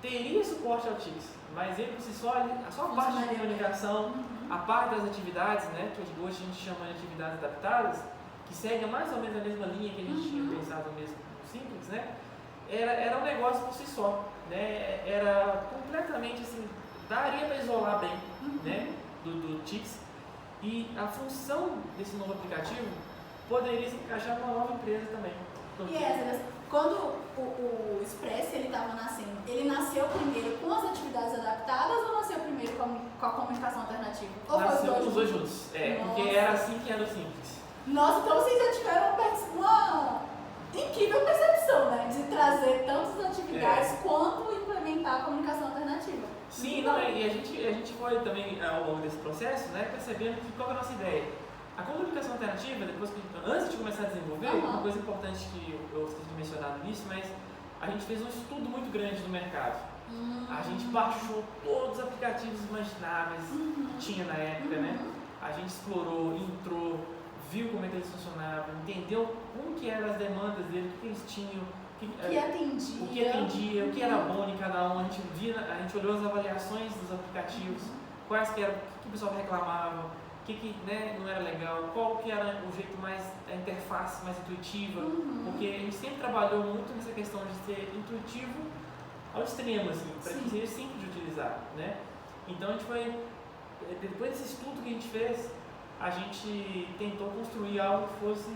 teria suporte ao Tix, mas ele por si só, a sua parte de comunicação, a parte das atividades, né, que hoje a gente chama de atividades adaptadas, que segue mais ou menos a mesma linha que a gente tinha pensado mesmo no Simples, né, era um negócio por si só, né, era completamente assim, daria para isolar bem, né, do Tix, e a função desse novo aplicativo poderia se encaixar numa nova empresa também. Quando o Express estava nascendo, ele nasceu primeiro com as atividades adaptadas ou nasceu primeiro com a comunicação alternativa? Ou nasceu com os dois juntos, porque era assim que era o Simples. Nossa, então vocês já tiveram uma incrível percepção, né? De trazer tantas atividades quanto implementar a comunicação alternativa. Sim, não, e a gente foi também ao longo desse processo, né, percebendo que qual é a nossa ideia. A comunicação alternativa, antes de começar a desenvolver, uma coisa importante que eu esqueci de mencionar no início, mas a gente fez um estudo muito grande do mercado. A gente baixou todos os aplicativos imagináveis que tinha na época, né? A gente explorou, entrou, viu como é que eles funcionavam, entendeu como que eram as demandas deles, o que eles tinham, o que atendia, o que era bom em cada um. A gente olhou as avaliações dos aplicativos, quais que eram, o que o pessoal reclamava, o que né, não era legal, qual que era o jeito mais, a interface mais intuitiva, porque a gente sempre trabalhou muito nessa questão de ser intuitivo ao extremo, assim, para que seja simples de utilizar, né? Então a gente foi, depois desse estudo que a gente fez, a gente tentou construir algo que fosse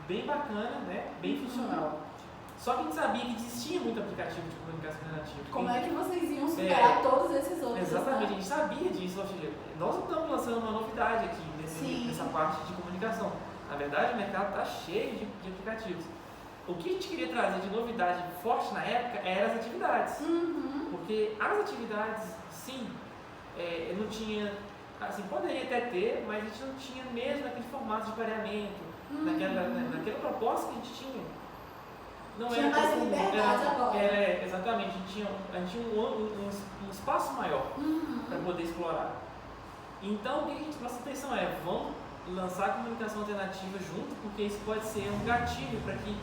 bem bacana, né? Bem funcional. Só que a gente sabia que existia muito aplicativo de comunicação alternativa. Como é que vocês iam superar todos esses outros? Exatamente, a gente sabia disso. Ou seja, nós não estamos lançando uma novidade aqui nessa parte de comunicação. Na verdade, o mercado está cheio de aplicativos. O que a gente queria trazer de novidade forte na época eram as atividades. Porque as atividades, sim, não tinha, assim, poderia até ter, mas a gente não tinha mesmo aquele formato de pareamento, naquela proposta que a gente tinha. Não tinha era mais liberdade agora. Exatamente, a gente tinha um espaço maior para poder explorar. Então, o que a gente presta atenção vamos lançar a comunicação alternativa junto, porque isso pode ser um gatilho para que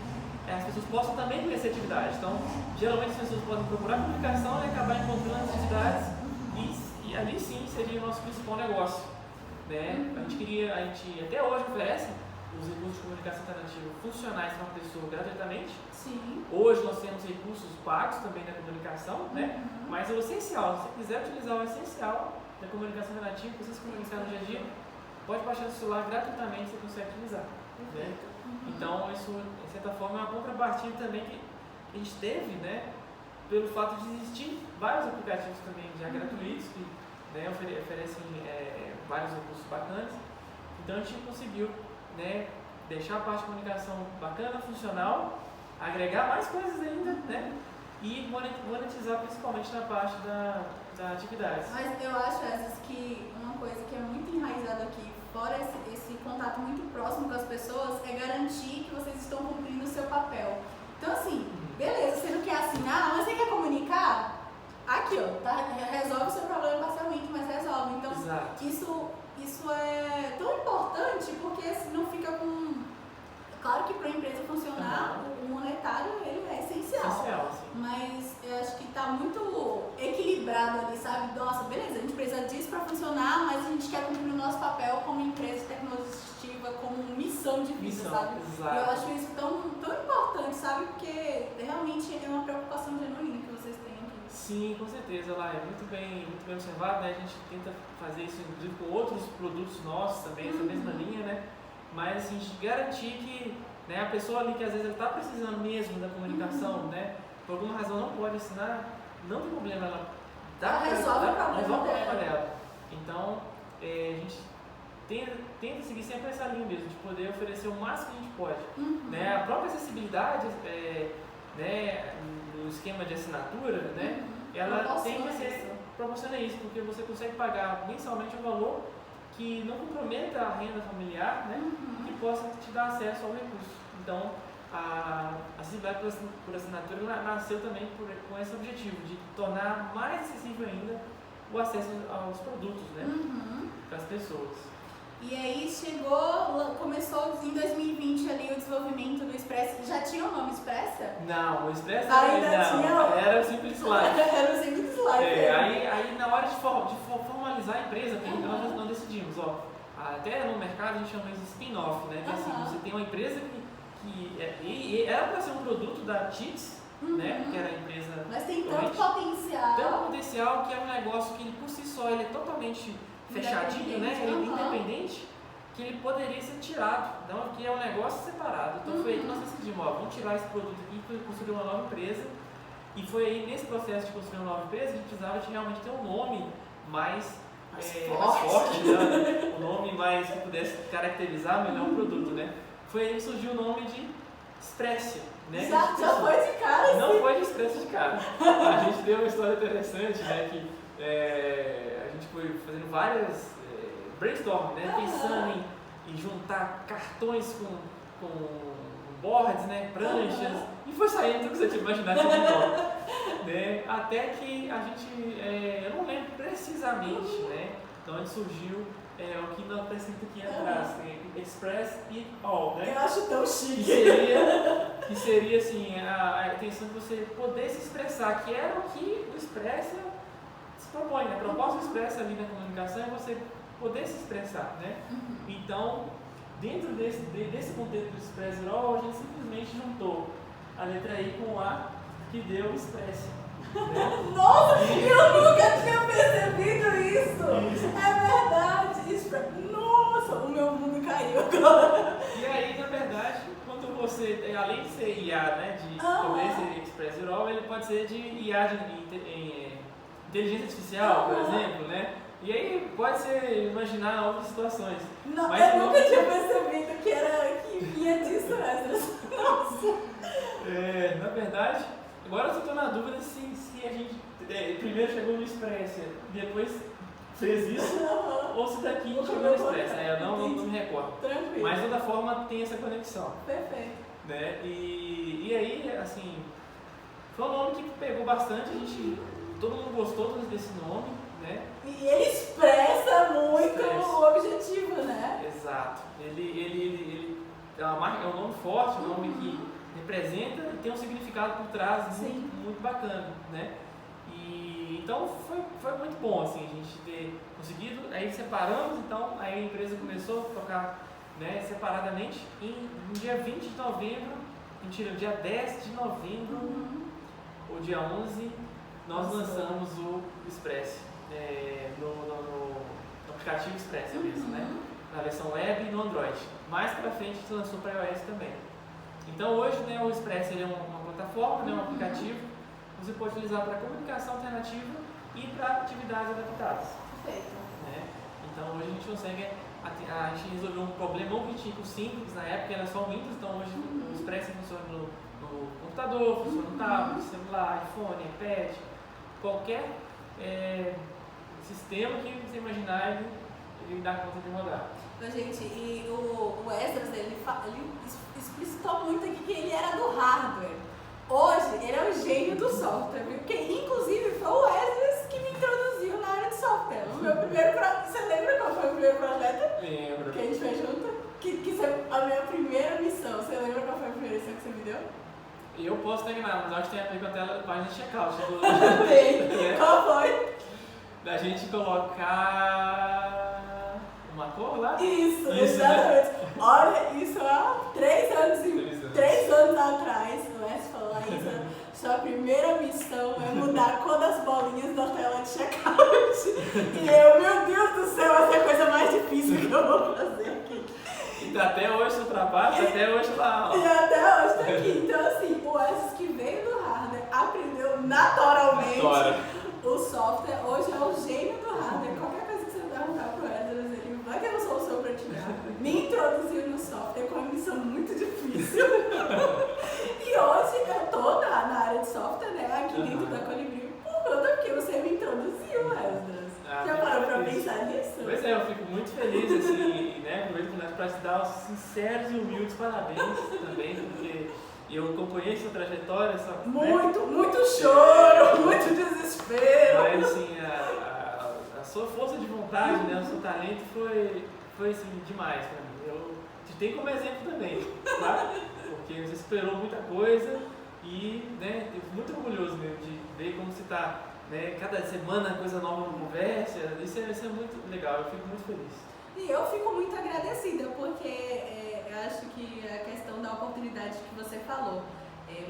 as pessoas possam também conhecer atividade. Então, geralmente as pessoas podem procurar comunicação e acabar encontrando atividades e ali sim seria o nosso principal negócio. Né? A gente até hoje oferece os recursos de comunicação alternativa funcionais para uma pessoa gratuitamente. Sim. Hoje nós temos recursos pagos também da comunicação, né? Mas o essencial, se você quiser utilizar o essencial da comunicação alternativa, para você se comunicar no dia a dia, pode baixar no celular gratuitamente, você consegue utilizar. Né? Então, isso, de certa forma, é uma contrapartida também que a gente teve, né? Pelo fato de existir vários aplicativos também já gratuitos, que né, oferecem vários recursos bacanas. Então, a gente conseguiu, né, deixar a parte de comunicação bacana, funcional, agregar mais coisas ainda, né? E monetizar principalmente na parte da atividade. Mas eu acho, essas que uma coisa que é muito enraizada aqui, fora esse contato muito próximo com as pessoas, é garantir que vocês estão cumprindo o seu papel. Então, assim, beleza, você não quer assinar, mas você quer comunicar? Aqui, ó, tá, resolve o seu problema parcialmente, mas resolve. Então, isso é tão importante porque não fica com... Claro que para a empresa funcionar, o monetário ele é essencial. Mas eu acho que está muito equilibrado ali, sabe? Nossa, beleza, a gente precisa disso para funcionar, mas a gente quer cumprir o nosso papel como empresa de tecnologia assistiva, como missão de vida, sabe? Exato. E eu acho isso tão importante, sabe? Porque realmente é uma preocupação genuína que vocês têm aqui. Sim, com certeza, lá é muito bem observado, né? A gente tenta fazer isso inclusive com outros produtos nossos também, essa mesma linha, né? Mas assim, a gente garantir que né, a pessoa ali que às vezes está precisando mesmo da comunicação, né, por alguma razão não pode assinar, não tem problema, ela resolve o problema dela. Então, a gente tenta seguir sempre essa linha mesmo, de poder oferecer o máximo que a gente pode. Né, a própria acessibilidade, né, no esquema de assinatura, né, ela tem que ser, proporciona isso, porque você consegue pagar mensalmente um valor que não comprometa a renda familiar, né, que possa te dar acesso ao recurso. Então, a acessibilidade por assinatura nasceu também com esse objetivo, de tornar mais acessível ainda o acesso aos produtos, né, para as pessoas. E aí começou em 2020 ali o desenvolvimento do Expressa. Já tinha o nome Expressa? Não, o Expressa ainda era o Simples Life. Era o Simples Life. Aí na hora de formalizar a empresa, nós decidimos, até no mercado a gente chama isso de spin-off, né? Que assim, você tem uma empresa que era para ser um produto da TITS, né? Que era a empresa... Mas tem tanto potencial. Tanto potencial que é um negócio que ele, por si só ele é totalmente fechadinho, né? Ele é independente, que ele poderia ser tirado, então que é um negócio separado. Então foi aí que nós decidimos, vamos tirar esse produto aqui e construir uma nova empresa. E foi aí nesse processo de construir uma nova empresa que a gente precisava de realmente ter um nome mais forte, né? Um nome mais que pudesse caracterizar melhor o produto, né? Foi aí que surgiu o nome de Expressia, né? Já foi de cara, não foi de Expressia de cara. A gente tem uma história interessante, né? Que a gente foi fazendo várias brainstorm, né? Pensando em juntar cartões com boards, né? Pranchas, e foi saindo tudo que você tinha imaginado de bom, né? Até que a gente, eu não lembro precisamente, né? Então a gente surgiu o que nós apresenta aqui atrás, Express It All, né? Eu acho tão chique. Que seria assim, a intenção de você poder se expressar, que era o que o Expressa se propõe, né? A proposta do Expressa ali na comunicação é você poder se expressar, né? Então, dentro desse contexto do Express It All, a gente simplesmente juntou a letra I com o A, que deu o Express. Né? Nossa, eu nunca tinha percebido isso! É verdade! Nossa, o meu mundo caiu agora! E aí, na verdade, quando você, além de ser IA, né, de esse Express It All, ele pode ser de IA de inteligência artificial, por exemplo, né? E aí pode ser imaginar outras situações. Não, mas eu nunca tinha percebido que vinha disso, Esdras. Nossa! Na verdade, agora eu estou na dúvida se a gente primeiro chegou no Express, depois fez isso, ou se daqui a gente chegou no Express. Eu não me recordo. Tranquilo. Mas de toda forma tem essa conexão. Perfeito. Né? E aí, assim, foi um nome que pegou bastante, todo mundo gostou desse nome, né? E ele expressa muito o objetivo, né? Exato. Ele é uma marca, é um nome forte, um nome que representa e tem um significado por trás muito bacana, né? E então foi muito bom assim, a gente ter conseguido, aí separamos, então aí a empresa começou a tocar, né, separadamente no dia 20 de novembro, mentira, no dia 10 de novembro, ou dia 11, nós lançamos o Express, no aplicativo Express mesmo, né? Na versão web e no Android. Mais pra frente a gente lançou para iOS também. Então hoje, né, o Express ele é uma plataforma, né, um aplicativo que você pode utilizar para comunicação alternativa e para atividades adaptadas. Perfeito. Né? Então hoje a gente consegue, a gente resolveu um problema que tinha com simples, na época era só o Windows, então hoje o Express funciona no computador, funciona no tablet, celular, iPhone, iPad, qualquer sistema que você imaginar, ele dá conta de rodar. Gente, e o Esdras, ele explicitou muito aqui que ele era do hardware. Hoje, ele é o gênio do software, viu? Porque, inclusive, foi o Esdras que me introduziu na área de software. O meu primeiro você lembra qual foi o primeiro projeto? Lembro. Que a gente fez junto? A minha primeira missão. Você lembra qual foi a primeira missão que você me deu? Eu posso terminar, mas acho que tem a ver com a tela da página de checkout. Tem. Qual foi? Da gente colocar uma cor lá? Isso, Né? exatamente. Olha, isso há 3 anos atrás, o Wes falou, Laísa, sua primeira missão é mudar a cor das bolinhas da tela de checkout. E eu, meu Deus do céu, essa é a coisa mais difícil que eu vou fazer aqui. E tá até hoje no trabalho, até hoje lá. Ó. E até hoje tá aqui. Então, assim, o Wes que veio do hardware aprendeu naturalmente o software. Hoje é o gênio do hardware. Qualquer coisa que você perguntar pro Esdras, ele vai ter uma solução pra te dar. Me introduziu no software com uma missão muito difícil. E hoje eu tô na área de software, né, aqui dentro da Colibri, por conta porque você me introduziu, Esdras. Já parou pra pensar nisso? Pois é, eu fico muito feliz, assim, né, aproveito para te dar os sinceros e humildes parabéns também, porque eu acompanhei sua trajetória. Muito choro, muito desespero. Mas, assim, a sua força de vontade, né, o seu talento foi assim, demais pra mim. Eu te tenho como exemplo também, tá? Porque você esperou muita coisa e, né, eu fico muito orgulhoso mesmo de ver como você está, né, cada semana coisa nova no conversa. Isso é muito legal, eu fico muito feliz. E eu fico muito agradecida, porque eu acho que a questão da oportunidade que você falou,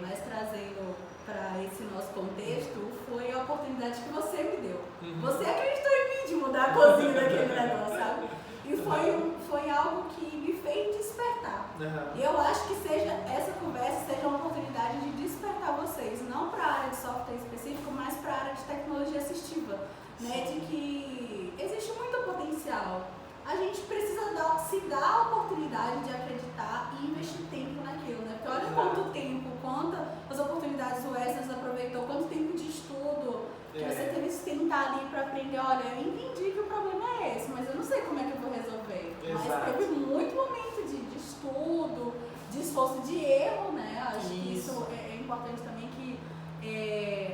mas trazendo para esse nosso contexto, foi a oportunidade que você me deu. Você acreditou em mim de mudar a cozinha daquele negócio, sabe? E foi algo que me fez despertar. E eu acho que essa conversa seja uma oportunidade de despertar vocês, não para a área de software específico, mas para a área de tecnologia assistiva, né? De que existe muito potencial. A gente precisa se dar a oportunidade de acreditar e investir tempo naquilo, né? Porque olha quanto tempo, quantas oportunidades o Esdras aproveitou, quanto tempo de estudo que você teve que sentar ali para aprender. Olha, eu entendi que o problema é esse, mas eu não sei como é que eu vou resolver. Mas teve muito momento de estudo, de esforço, de erro, né? Acho que isso é importante também, que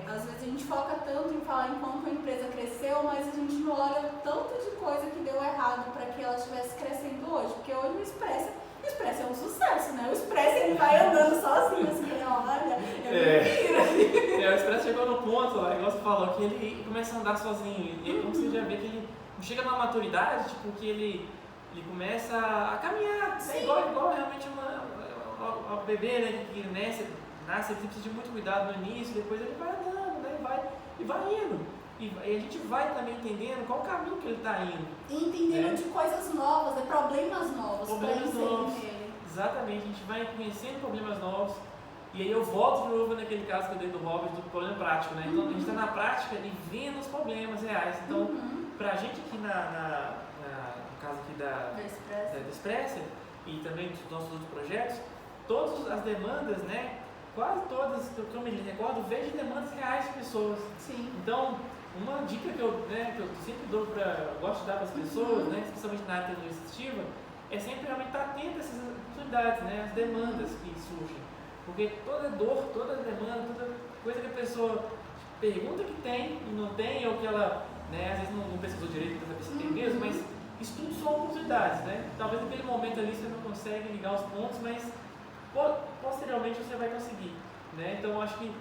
às vezes a gente foca tanto em falar em como a empresa cresceu, mas a gente não olha o tanto de coisa que deu errado para que ela estivesse crescendo hoje. Porque hoje o Express é um sucesso, né? O Express ele vai andando sozinho, assim, olha, O Express chegou no ponto, igual você falou, que ele começa a andar sozinho. E como você já vê que ele chega numa maturidade, tipo, que ele começa a caminhar. É igual realmente uma bebê, né, que nasce, ele precisa de muito cuidado no início, depois ele vai andando, né, e vai indo. E a gente vai também entendendo qual o caminho que ele está indo. E entendendo de coisas novas, de problemas novos. Problemas novos. Exatamente, a gente vai conhecendo problemas novos. E aí eu volto de novo naquele caso que eu dei do Robert, do problema prático, né? Então a gente está na prática e vendo os problemas reais. Então para a gente aqui no caso aqui da Expressa e também dos nossos outros projetos, todas as demandas, né, quase todas, que eu me recordo, vejo demandas reais de pessoas. Sim. Então, uma dica que eu sempre dou gosto de dar para as pessoas, né, especialmente na área de tecnologia assistiva, é sempre realmente estar atento a essas oportunidades, né, as demandas que surgem. Porque toda dor, toda demanda, toda coisa que a pessoa pergunta que tem e não tem, ou que ela, né, às vezes não pesquisou direito para saber se tem mesmo, mas isso tudo são oportunidades, né? Talvez naquele momento ali você não consegue ligar os pontos, mas posteriormente você vai conseguir, né? Então eu acho que,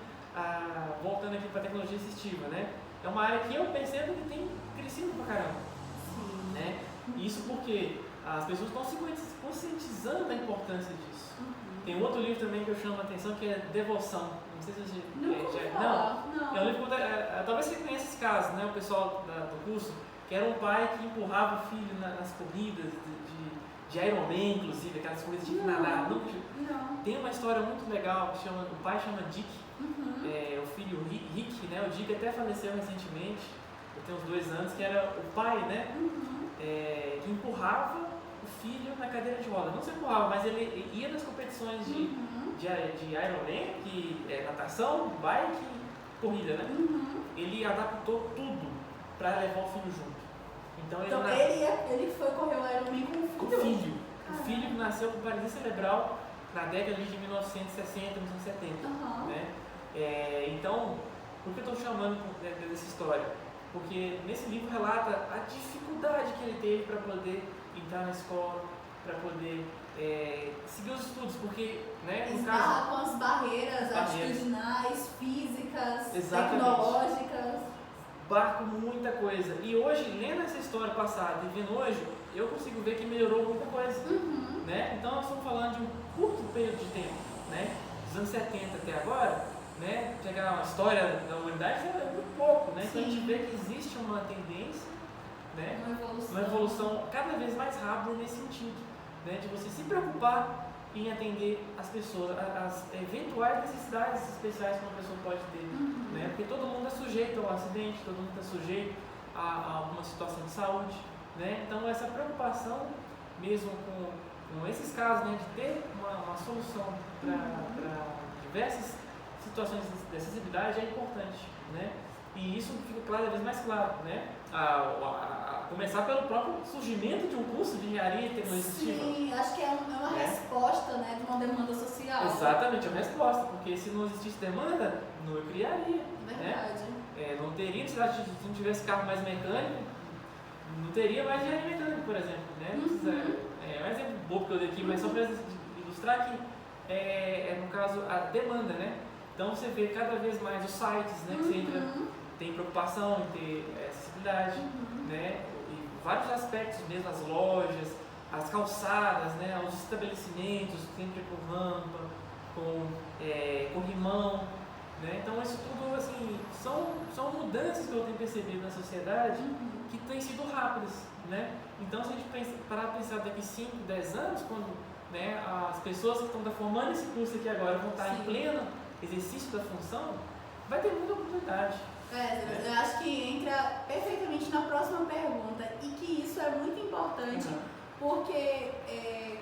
voltando aqui para a tecnologia assistiva, né, é uma área que eu percebo que tem crescido pra caramba. Sim. Né? Isso porque as pessoas estão se conscientizando da importância disso. Tem um outro livro também que eu chamo a atenção, que é Devoção. Não sei se você não. É um livro, talvez você conheça esse caso, né? O pessoal do curso, que era um pai que empurrava o filho nas corridas de Ironman, inclusive, aquelas corridas de nadar. Não. Tem uma história muito legal, que o pai chama Dick, o filho Rick, né? O Dick até faleceu recentemente, tem uns 2 anos, que era o pai, né? Que empurrava o filho na cadeira de roda. Não se empurrava, mas ele ia nas competições de Ironman, que é natação, bike, corrida, né? Ele adaptou tudo para levar o filho junto. Então ele foi correr o Ironman com o filho? O filho que nasceu com paralisia cerebral na década de 1960, 1970. Né? Então, por que eu estou chamando dessa história? Porque nesse livro relata a dificuldade que ele teve para poder entrar na escola, para poder seguir os estudos, porque, né, no caso, com as barreiras atitudinais, físicas, tecnológicas. Barco muita coisa. E hoje, lendo essa história passada e vendo hoje, eu consigo ver que melhorou muita coisa. Né? Então nós estamos falando de um curto período de tempo, né? Dos anos 70 até agora, né? Pegar uma história da humanidade é muito pouco, né? Então a gente vê que existe uma tendência, né? Uma evolução cada vez mais rápida nesse sentido, né? De você se preocupar em atender as pessoas, as eventuais necessidades especiais que uma pessoa pode ter, né? Porque todo mundo é sujeito ao acidente, todo mundo está sujeito a alguma situação de saúde, né? Então essa preocupação mesmo com esses casos, né, de ter uma solução para diversas situações de acessibilidade é importante, né? E isso fica cada vez mais claro, né? A começar pelo próprio surgimento de um curso de engenharia e tecnologia assistiva. Sim, acho que é uma resposta, né, de uma demanda social. Exatamente, é uma resposta, porque se não existisse demanda, não eu criaria. Verdade. Né? Não teria necessidade, se não tivesse carro mais mecânico, não teria mais engenharia mecânica, por exemplo. Né? É um exemplo bobo que eu dei aqui, mas só para ilustrar que, no caso, a demanda, né? Então você vê cada vez mais os sites, né? Que você entra, tem preocupação em ter acessibilidade, né? E vários aspectos mesmo, as lojas, as calçadas, né? Os estabelecimentos, sempre com rampa, com corrimão, né? Então isso tudo, assim, são mudanças que eu tenho percebido na sociedade que têm sido rápidas, né? Então se a gente parar para pensar daqui 5, 10 anos, quando, né, as pessoas que estão formando esse curso aqui agora vão estar em pleno exercício da função, vai ter muita oportunidade. Eu acho que entra perfeitamente na próxima pergunta e que isso é muito importante porque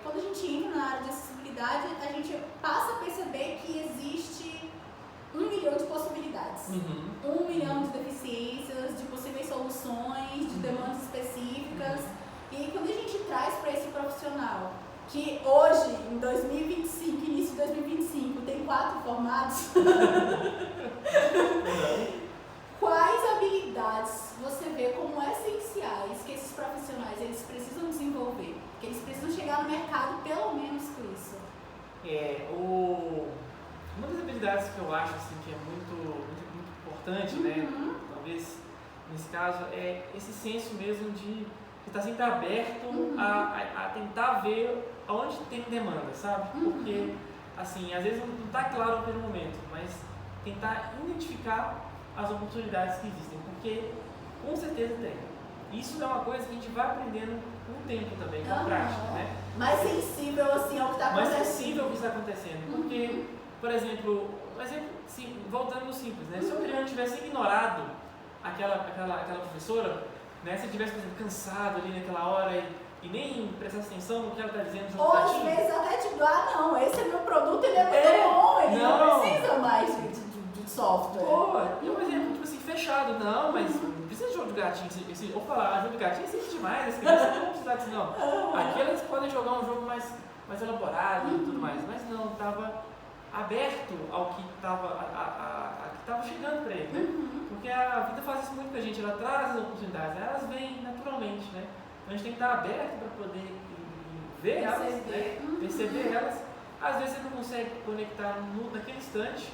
quando a gente entra na área de acessibilidade, a gente passa a perceber que existe 1 milhão de possibilidades, 1 milhão de deficiências, de possíveis soluções, de demandas específicas. E quando a gente traz para esse profissional, que hoje, em 2025, início de 2025, tem 4 formados, quais habilidades você vê como essenciais que esses profissionais eles precisam desenvolver? Que eles precisam chegar no mercado pelo menos com isso? Uma das habilidades que eu acho assim, que é muito importante, né? Talvez nesse caso, é esse senso mesmo de estar sempre aberto a tentar ver aonde tem demanda, sabe? Porque, assim, às vezes não está claro no primeiro momento, mas tentar identificar as oportunidades que existem, porque com certeza tem. Isso é uma coisa que a gente vai aprendendo com o tempo também, com a prática, né? Mais sensível assim ao que está acontecendo. Mais sensível ao que está acontecendo, porque, por exemplo, voltando no simples, né? Se o criança tivesse ignorado aquela professora, né? Se ele estivesse, por exemplo, cansado ali naquela hora e nem prestasse atenção no que ela está dizendo junto Ou com a às tia. vezes até tipo, não, esse é meu produto, ele é muito bom, ele não precisa mais de software. Pô, e um exemplo, tipo assim, fechado, não, mas não precisa de jogo de gatinho, ou falar, jogo de gatinho existe demais, as crianças não vão precisar disso não. Aqui elas podem jogar um jogo mais elaborado e tudo mais, mas não, estava aberto ao que estava chegando para ele, né? Porque a vida faz isso muito com a gente, ela traz as oportunidades, elas vêm naturalmente, né? Então a gente tem que estar aberto para poder ver elas, né? Perceber elas. Às vezes você não consegue conectar naquele instante,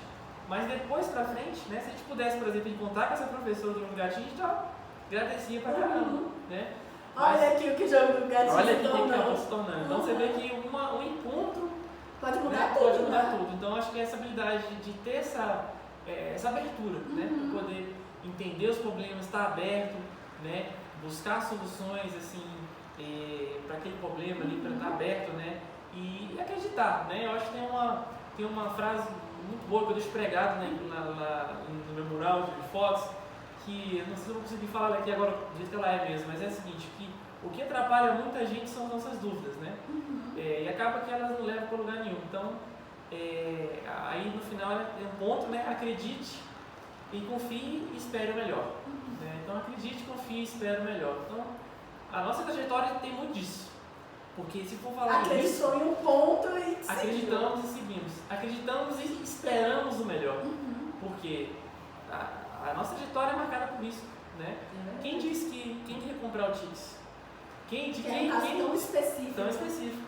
mas depois pra frente, né? Se a gente pudesse, por exemplo, encontrar com essa professora do jogo do gatinho, a gente já agradecia pra caramba, né? Olha aqui o que o jogo do gatinho olha aqui o que ela se tornando. Então você vê que um encontro pode mudar, né, tudo, pode mudar né? tudo. Então acho que essa habilidade de ter essa abertura, né? Para poder entender os problemas, estar aberto, né? Buscar soluções assim para aquele problema ali, para estar aberto, né? E acreditar, né? Eu acho que tem uma frase muito boa que eu deixo pregado, né, no meu mural de fotos, que eu não sei se eu vou conseguir falar aqui agora do jeito que ela é mesmo, mas é o seguinte, que o que atrapalha muita gente são as nossas dúvidas, né? E acaba que elas não levam para lugar nenhum. Então, aí no final é um ponto, né? Acredite e confie e espere o melhor. Né? Então acredite, confie e espere o melhor. Então, a nossa trajetória tem muito disso. Porque se for falar acreditou em um ponto e acreditamos e seguimos. Acreditamos e esperamos o melhor. Porque a nossa trajetória é marcada por isso. Né? Quem disse quem ia comprar o Tix? Quem tão específico. Tão específico.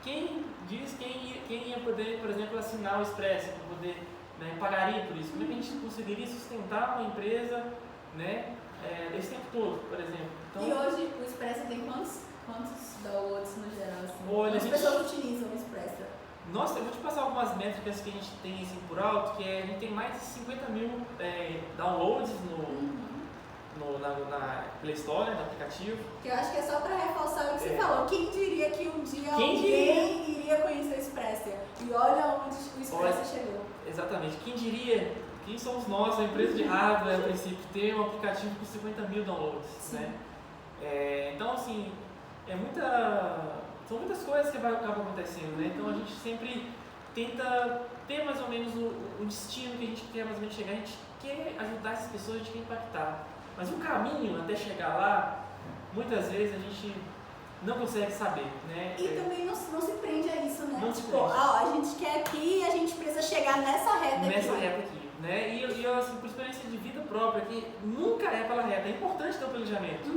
Quem diz quem ia poder, por exemplo, assinar o Expresso, para poder, né, pagaria por isso? Como é que a gente conseguiria sustentar uma empresa, né, esse tempo todo, por exemplo? Então, e hoje o Expresso tem quantos downloads no geral? Assim? Olha, as pessoas utilizam o Expresso? Nossa, eu vou te passar algumas métricas que a gente tem assim, por alto, que a gente tem mais de 50 mil downloads na Play Store, no aplicativo. Que eu acho que é só para reforçar o que você falou. Quem diria que um dia alguém iria conhecer o Expresso? E olha onde o Expresso chegou. Exatamente. Quem diria, quem somos nós, a empresa de hardware, a princípio, ter um aplicativo com 50 mil downloads, né? Então, assim, são muitas coisas que acabam acontecendo, né? Então a gente sempre tenta ter mais ou menos o destino que a gente quer mais ou menos chegar. A gente quer ajudar essas pessoas, a gente quer impactar. Mas o caminho até chegar lá, muitas vezes a gente não consegue saber, né? E também não se prende a isso, né? Não tipo, a gente quer aqui e a gente precisa chegar nessa reta aqui. Nessa reta aqui, né? E eu, assim, por experiência de vida própria, que nunca é pela reta. É importante ter o planejamento.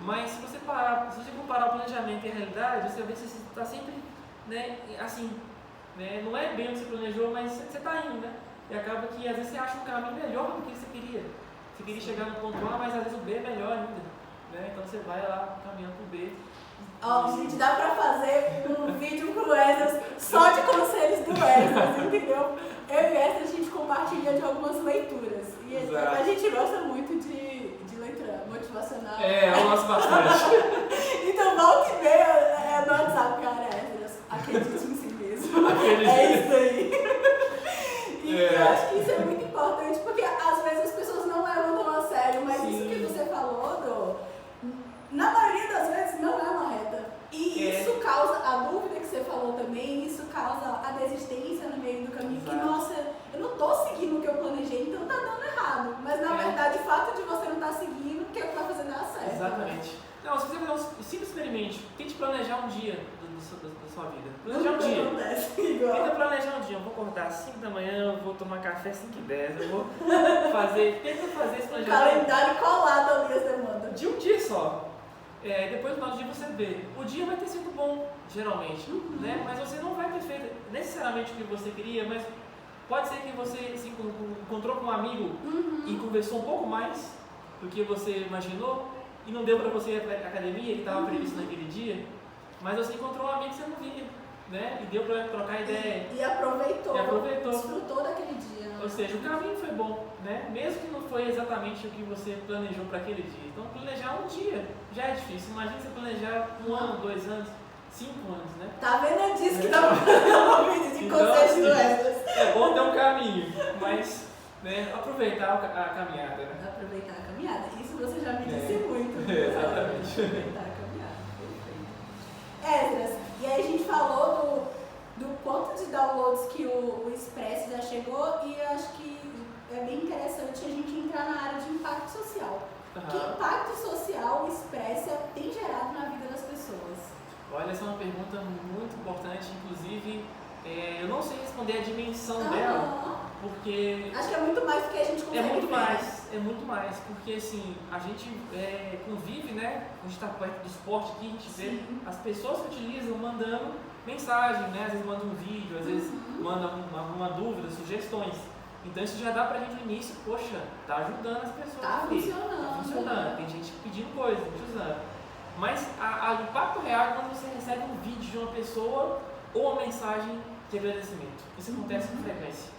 Mas se você comparar o planejamento e a realidade, você vai ver que você está sempre, né, assim, né? Não é bem o que você planejou, mas você está indo, né? E acaba que às vezes você acha um caminho melhor do que você queria. Você queria chegar no ponto A, mas às vezes o B é melhor ainda, né? Então você vai lá caminhando pro B. Gente, dá pra fazer um vídeo pro Esdras só de conselhos do Esdras, entendeu? Eu e o Esdras, a gente compartilha de algumas leituras. E a gente gosta muito de leitura motivacional. Eu gosto bastante. Então volta e meia no WhatsApp, cara, Esdras, acredite em si mesmo. É isso aí. E eu acho que isso é muito importante, porque às vezes as pessoas não levam tão a sério, mas isso que você falou, na maioria das vezes não é uma reta. E isso causa a dúvida que você falou também, isso causa a desistência no meio do caminho, que nossa, eu não estou seguindo o que eu planejei, então tá dando errado. Mas na verdade o fato de você não estar seguindo, o que está fazendo dar certo. Exatamente. Não, se você fizer um simples experimento, tente planejar um dia da sua vida. Planejar um dia. Tenta planejar um dia. Eu vou acordar às 5 da manhã, eu vou tomar café às 5h10, eu vou tenta fazer esse planejamento. Calendário colado ali as demandas. De um dia só. Depois do final do dia você vê. O dia vai ter sido bom, geralmente, né? Mas você não vai ter feito necessariamente o que você queria, mas pode ser que você se encontrou com um amigo e conversou um pouco mais do que você imaginou e não deu para você ir para a academia que estava previsto naquele dia, mas você encontrou um amigo que você não via, né? E deu para trocar ideia. E aproveitou. Desfrutou daquele dia. Né? Ou seja, o caminho foi bom, né? Mesmo que não foi exatamente o que você planejou para aquele dia. Então, planejar um dia já é difícil. Imagina você planejar 1 ano, 2 anos, 5 anos, né? Tá vendo? Eu disse que dá pra fazer um vídeo de conselhos do Esdras. É bom ter um caminho, mas né, aproveitar a caminhada, né? Aproveitar a caminhada. Isso você já me disse muito. Exatamente. Aproveitar a caminhada. Perfeito. Esdras, e aí a gente falou do quanto de downloads que o Express já chegou e eu acho que é bem interessante a gente entrar na área de impacto social. Que impacto social o Express tem gerado na vida das pessoas? Olha, essa é uma pergunta muito importante, inclusive eu não sei responder a dimensão dela, porque... Acho que é muito mais do que a gente consegue é muito mais, porque assim, a gente convive, né, a gente está perto do esporte aqui, a gente vê as pessoas que utilizam mandando mensagem, né, às vezes mandam um vídeo, às vezes mandam alguma dúvida, sugestões. Então isso já dá pra gente no início, poxa, tá ajudando as pessoas. Tá funcionando. Tá funcionando, tem gente pedindo coisa, gente usando. Mas o impacto real é quando você recebe um vídeo de uma pessoa ou uma mensagem de agradecimento. Isso acontece com frequência.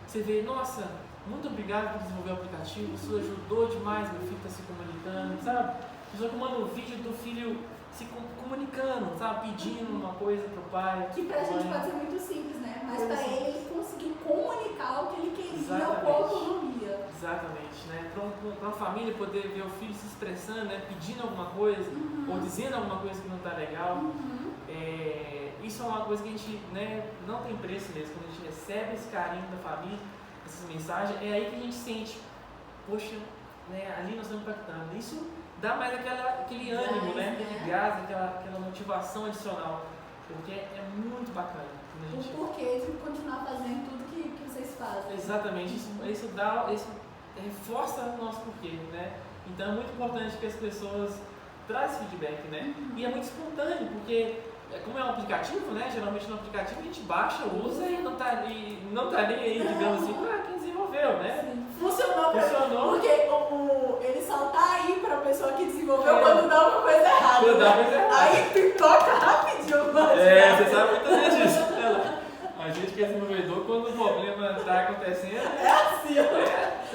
Você vê, nossa, muito obrigado por desenvolver o aplicativo, isso ajudou demais, meu filho está se comunicando, sabe? A pessoa que manda um vídeo do filho se comunicando, sabe? Pedindo uma coisa pro pai. Que pra gente pode ser muito simples, né? Mas pra ele conseguiu comunicar o que ele queria com autonomia. Exatamente, né? Para uma família poder ver o filho se expressando, né? Pedindo alguma coisa, ou dizendo alguma coisa que não está legal. Isso é uma coisa que a gente, né, não tem preço mesmo. Quando a gente recebe esse carinho da família, essas mensagens, é aí que a gente sente, poxa, né, ali nós estamos impactando. Isso dá mais aquele ânimo, né? Aquele gás, aquela motivação adicional. Porque é muito bacana. O porquê de continuar fazendo tudo que vocês fazem. Exatamente, isso reforça o nosso porquê, né? Então é muito importante que as pessoas trazem feedback, né? E é muito espontâneo, porque como é um aplicativo, né? Geralmente no aplicativo a gente baixa, usa e não tá nem aí, digamos assim, para quem desenvolveu, né? Sim. Funcionou. Porque ele só tá aí pra pessoa que desenvolveu quando dá uma coisa errada. Aí pipoca rapidinho. Você sabe muito bem disso. A gente que é desenvolvedor, quando o problema tá acontecendo, é assim,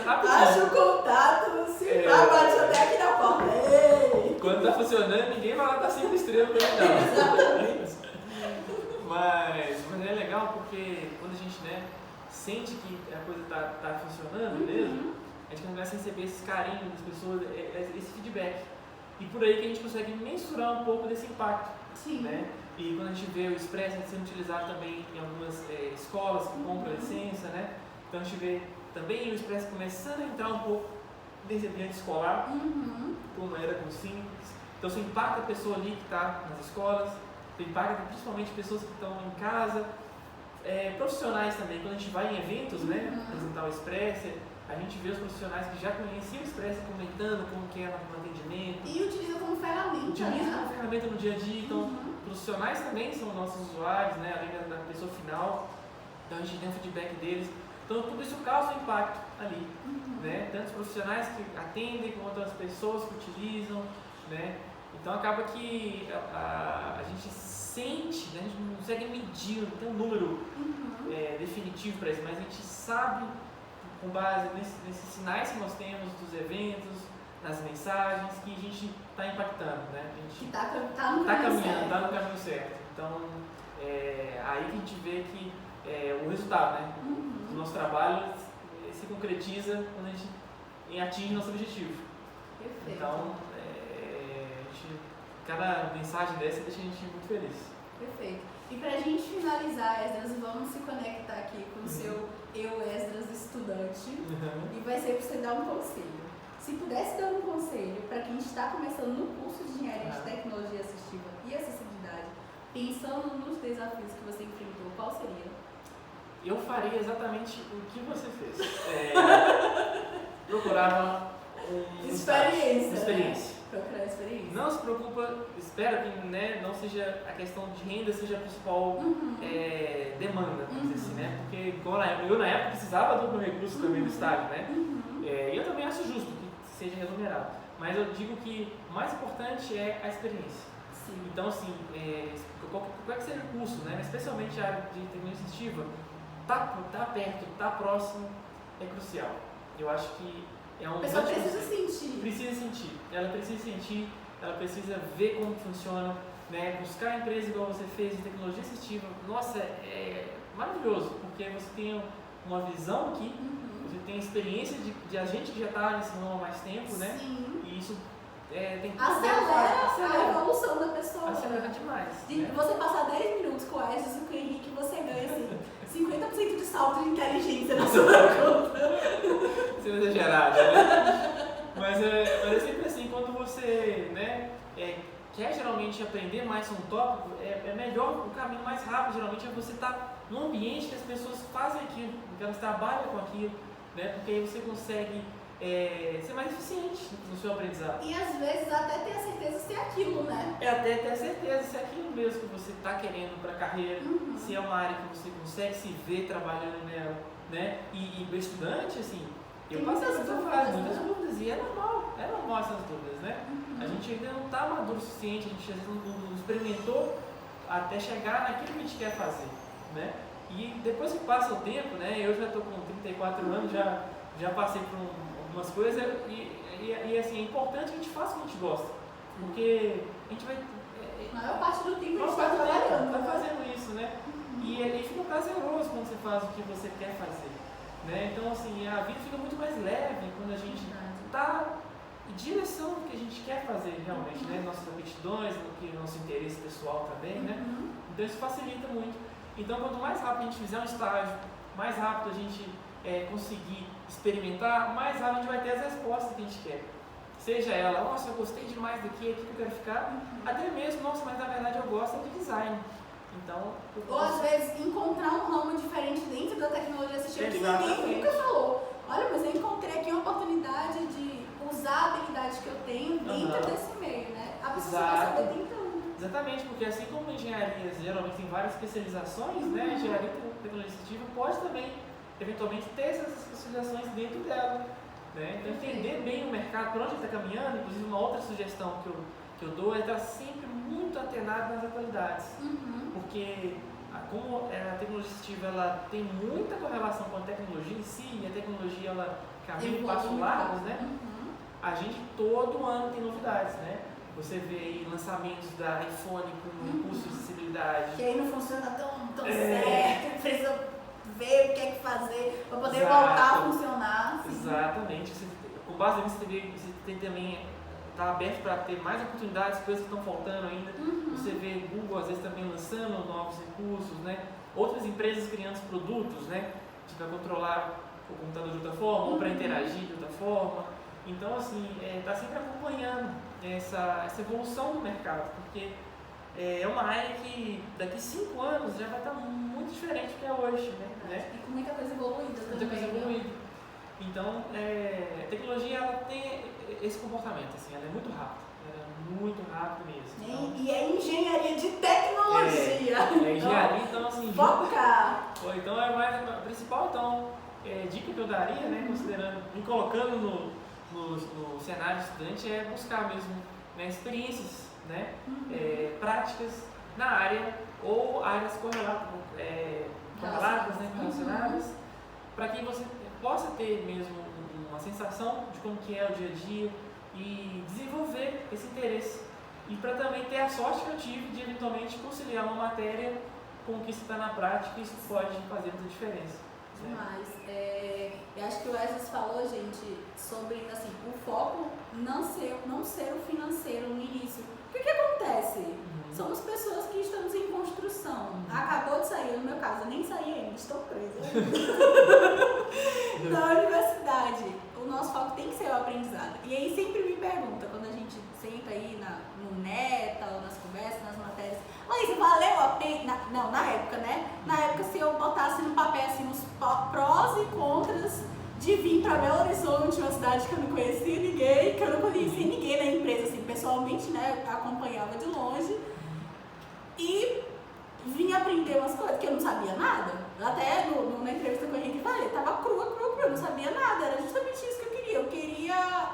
rapidinho. Acha o contato, se bate até aqui na porta. Ei. Quando tá funcionando, ninguém vai lá dar 5 estrelas pra ele não. Exatamente. Mas é legal porque quando a gente, né, sente que a coisa tá funcionando mesmo, a gente começa a receber esse carinho das pessoas, esse feedback. E por aí que a gente consegue mensurar um pouco desse impacto. Sim. Né? E quando a gente vê o Express sendo utilizado também em algumas escolas que compram licença, né? Então a gente vê também o Express começando a entrar um pouco nesse ambiente escolar, como era com simples. Então você impacta a pessoa ali que está nas escolas, você impacta principalmente pessoas que estão em casa, profissionais também. Quando a gente vai em eventos, né, apresentar o Express, a gente vê os profissionais que já conheciam o Express comentando como que era no atendimento. E utiliza como ferramenta. Utiliza como ferramenta no dia a dia. Então, profissionais também são nossos usuários, né, além da pessoa final. Então, a gente tem o feedback deles. Então, tudo isso causa um impacto ali. Né? Tanto os profissionais que atendem, quanto as pessoas que utilizam. Né? Então, acaba que a gente sente, né, a gente não consegue medir, não tem um número definitivo para isso, mas a gente sabe, com base nesses sinais que nós temos dos eventos, nas mensagens, que a gente está impactando, né? A gente está no caminho certo. Então, aí que a gente vê que o resultado, né? O nosso trabalho se concretiza quando a gente atinge nosso objetivo. Perfeito. Então, cada mensagem dessa deixa a gente muito feliz. Perfeito. E para a gente finalizar, Esdras, vamos se conectar aqui com o seu eu, Esdras, estudante, e vai ser para você dar um conselho. Se pudesse dar um conselho para quem está começando no curso de Engenharia de Tecnologia Assistiva e Acessibilidade, pensando nos desafios que você enfrentou, qual seria? Eu faria exatamente o que você fez. Procurava uma experiência. Procurar experiência. Não se preocupa, espera que, né, não seja a questão de renda seja a principal demanda, vamos dizer assim, né? Porque igual eu na época precisava do meu recurso também do estágio, né? E eu também acho justo que seja remunerado. Mas eu digo que o mais importante é a experiência. Sim. Então, assim, qualquer que seja o curso, né? Especialmente a área de tecnologia assistiva, tá perto, tá próximo, é crucial. Eu acho que é um... A pessoa precisa sentir. Ela precisa sentir, ela precisa ver como funciona, né? Buscar a empresa igual você fez de tecnologia assistiva. Nossa, é maravilhoso, porque você tem uma visão aqui, você tem a experiência de a gente que já está nesse ramo há mais tempo, né? Sim. E isso tem que Acelera a evolução da pessoa. Acelera demais. Né? Você passar 10 minutos com o Esdras e com o Henrique, você ganha assim, 50% de salto de inteligência na sua conta. Sendo exagerado, né? Mas é sempre assim, quando você, né, quer geralmente aprender mais sobre um tópico, é melhor, o caminho mais rápido geralmente é você estar num ambiente que as pessoas fazem aquilo, que elas trabalham com aquilo, né? Porque aí você consegue ser mais eficiente no seu aprendizado. E às vezes até ter a certeza se é aquilo, né? Até ter a certeza se é aquilo mesmo que você está querendo para a carreira, se é uma área que você consegue se ver trabalhando nela, né? E o estudante, assim, eu passei muitas dúvidas, e é normal essas dúvidas, né? A gente ainda não está maduro o suficiente, a gente às vezes não experimentou até chegar naquilo que a gente quer fazer, né? E depois que passa o tempo, né? Eu já estou com 34 anos, já passei por algumas coisas e assim, é importante que a gente faça o que a gente gosta, porque a gente vai... A maior parte do tempo a gente está trabalhando, tá fazendo isso, né? E fica prazeroso quando você faz o que você quer fazer, né? Então, assim, a vida fica muito mais leve quando a gente está em direção do que a gente quer fazer realmente, né? Nossas aptidões, nosso interesse pessoal também, né? Então, isso facilita muito. Então, quanto mais rápido a gente fizer um estágio, mais rápido a gente conseguir experimentar, mais rápido a gente vai ter as respostas que a gente quer. Seja ela, nossa, eu gostei demais daqui, aqui que eu quero ficar, até mesmo, nossa, mas na verdade eu gosto de design. Então, ou às vezes encontrar um ramo diferente dentro da tecnologia assistiva que ninguém nunca falou. Olha, mas eu encontrei aqui uma oportunidade de usar a habilidade que eu tenho dentro desse meio, né? A pessoa vai saber tentando. Exatamente, porque assim como engenharias geralmente tem várias especializações, né? Engenharia tecnologia assistiva pode também, eventualmente, ter essas especializações dentro dela. Né? Então, entender bem o mercado, por onde ele está caminhando, inclusive uma outra sugestão que eu dou é estar sempre muito antenado nas atualidades. Porque como a tecnologia assistiva ela tem muita correlação com a tecnologia em si, e a tecnologia ela caminha em passos largos, né? A gente todo ano tem novidades, né? Você vê aí lançamentos da iPhone com recursos de acessibilidade. Que aí não funciona tão certo, precisa ver o que é que fazer para poder voltar a funcionar. Exatamente. Com base nisso, você tem também está aberto para ter mais oportunidades, coisas que estão faltando ainda. Você vê Google às vezes também lançando novos recursos, né? Outras empresas criando produtos, né? Para controlar o computador de outra forma ou para interagir de outra forma. Então, assim, está sempre acompanhando essa evolução do mercado, porque é uma área que daqui 5 anos já vai estar muito diferente do que é hoje, né? E com muita coisa evoluída também. Muita coisa evoluída. Então, a tecnologia ela tem esse comportamento, assim, ela é muito rápida. Ela é muito rápida mesmo. Então, e é engenharia de tecnologia. Engenharia, então assim... Foca! Então é mais a principal dica que eu daria, né, considerando, me colocando no cenário estudante, é buscar mesmo, né, experiências, né, práticas na área ou áreas correlatas, né, relacionadas, para que você possa ter mesmo uma sensação de como que é o dia a dia e desenvolver esse interesse. E para também ter a sorte que eu tive de eventualmente conciliar uma matéria com o que está na prática, isso pode fazer muita diferença. Demais. Eu acho que o Esdras falou, gente, sobre assim, o foco não ser o financeiro no início. O que acontece? Somos pessoas que estamos em construção. Acabou de sair, no meu caso, eu nem saí ainda, estou presa da universidade. O nosso foco tem que ser o aprendizado. E aí sempre me pergunta, quando a gente senta aí no NETA ou nas conversas, nas matérias, Laís, valeu a pena? Não, na época, né? Na época, se eu botasse no papel assim, os prós e contras de vir para Belo Horizonte, uma cidade que eu não conhecia ninguém, que eu não conhecia ninguém na empresa, assim, pessoalmente, né? Eu acompanhava de longe. E vim aprender umas coisas que eu não sabia nada. Até na entrevista com o Henrique, eu estava crua, eu não sabia nada. Era justamente isso que eu queria. Eu queria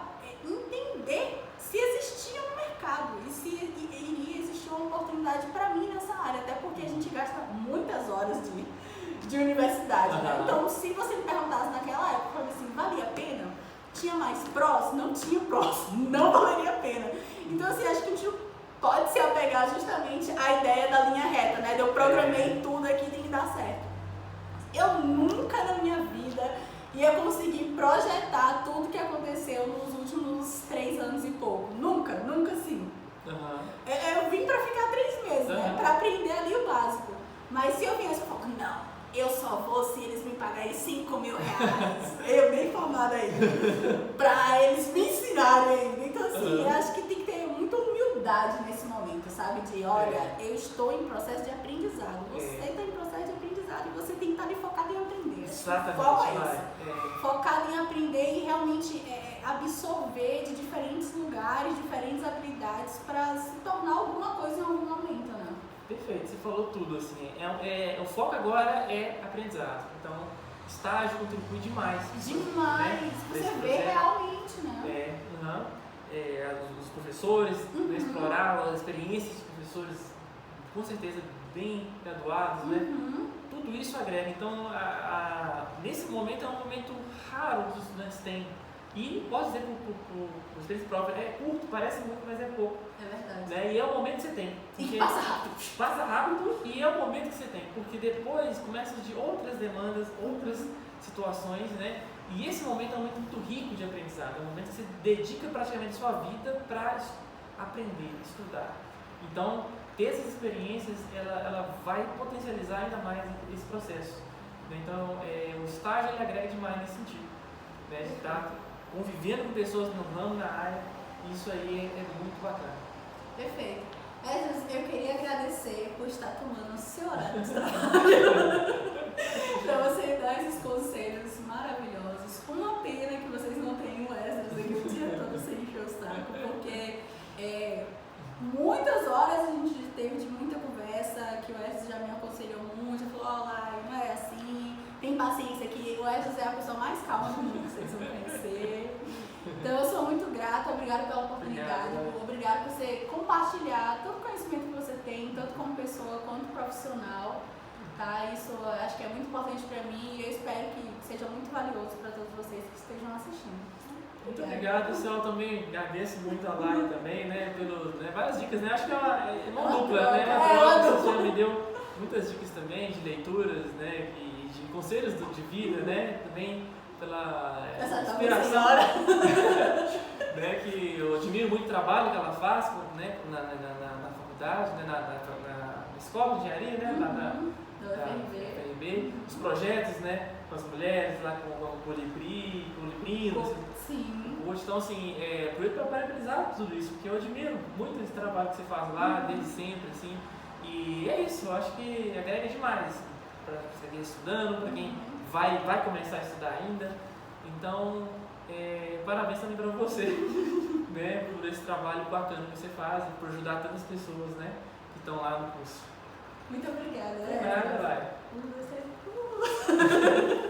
entender se existia um mercado e se iria existir uma oportunidade para mim nessa área. Até porque a gente gasta muitas horas de universidade, né? Então, se você me perguntasse naquela época, eu falei assim, valia a pena? Tinha mais prós? Não tinha prós. Não valeria a pena. Então, assim, acho que a gente pode se apegar justamente à ideia da linha reta, né? Eu programei tudo aqui, tem que dar certo. eu nunca na minha vida ia conseguir projetar tudo que aconteceu nos últimos 3 anos e pouco. Nunca sim. Eu vim pra ficar 3 meses, né? Pra aprender ali o básico. Mas se eu viesse, eu falo, não, eu só vou se eles me pagarem 5 mil reais, eu bem formada ainda, pra eles me ensinarem ainda. Então, assim, eu acho que tem que ter muita humildade nesse momento, sabe? De, olha, eu estou em processo de aprendizado, você está em processo de aprendizado e você tem que estar ali focado em aprender. Exatamente. Foco é isso. Focado em aprender e realmente absorver de diferentes lugares, diferentes habilidades para se tornar alguma coisa em algum momento, né? Perfeito, você falou tudo, assim, o foco agora é aprendizado, então estágio contribui demais. Demais, né? Você vê realmente, né? Os professores, explorar as experiências de professores, com certeza bem graduados, né? Tudo isso agrega, então nesse momento é um momento raro que os estudantes têm. E posso dizer por experiência própria, é curto, parece muito, mas é pouco. É verdade. Né? E é o momento que você tem. E passa rápido. Passa rápido e é o momento que você tem. Porque depois começam de outras demandas, outras situações, né? E esse momento é um momento muito rico de aprendizado. É um momento que você dedica praticamente sua vida para aprender, estudar. Então, ter essas experiências, ela vai potencializar ainda mais esse processo. Então, o estágio ele agrega demais nesse sentido. Né? De estar convivendo com pessoas no ramo, na área, isso aí é muito bacana. Perfeito. Eu queria agradecer por estar tomando o seu horário de trabalho para você dar esses conselhos maravilhosos. Uma pena que vocês não tenham Esdras aqui o dia todo sem encher o saco, porque muitas horas a gente teve de muita conversa, que o Esdras já me aconselhou muito, já falou, olá, não é assim, tem paciência aqui, o Esdras é a pessoa mais calma do mundo que vocês vão conhecer. Então eu sou muito grata, obrigada pela oportunidade, obrigada por você compartilhar todo o conhecimento que você tem, tanto como pessoa quanto profissional, tá? Isso eu acho que é muito importante para mim e eu espero que seja muito valioso para todos vocês que estejam assistindo. Muito obrigado, pessoal. Também agradeço muito a Lai também, né, várias dicas, né? Acho que é uma dupla, né? Você já me deu muitas dicas também de leituras, né, e de conselhos de vida, né? Também pela inspiração, né, que eu admiro muito o trabalho que ela faz, né, na faculdade, né, na escola de engenharia, né, da UFRB, os projetos, né, com as mulheres lá com o Colibrinos. Sim. Então, assim, para parabenizar tudo isso, porque eu admiro muito esse trabalho que você faz lá, desde sempre, assim, e é isso, eu acho que agrega demais para quem está estudando, para quem vai começar a estudar ainda. Então, parabéns também para você, né, por esse trabalho bacana que você faz, por ajudar tantas pessoas, né, que estão lá no curso. Muito obrigada. Obrigada, Lai. 1, 2, 3.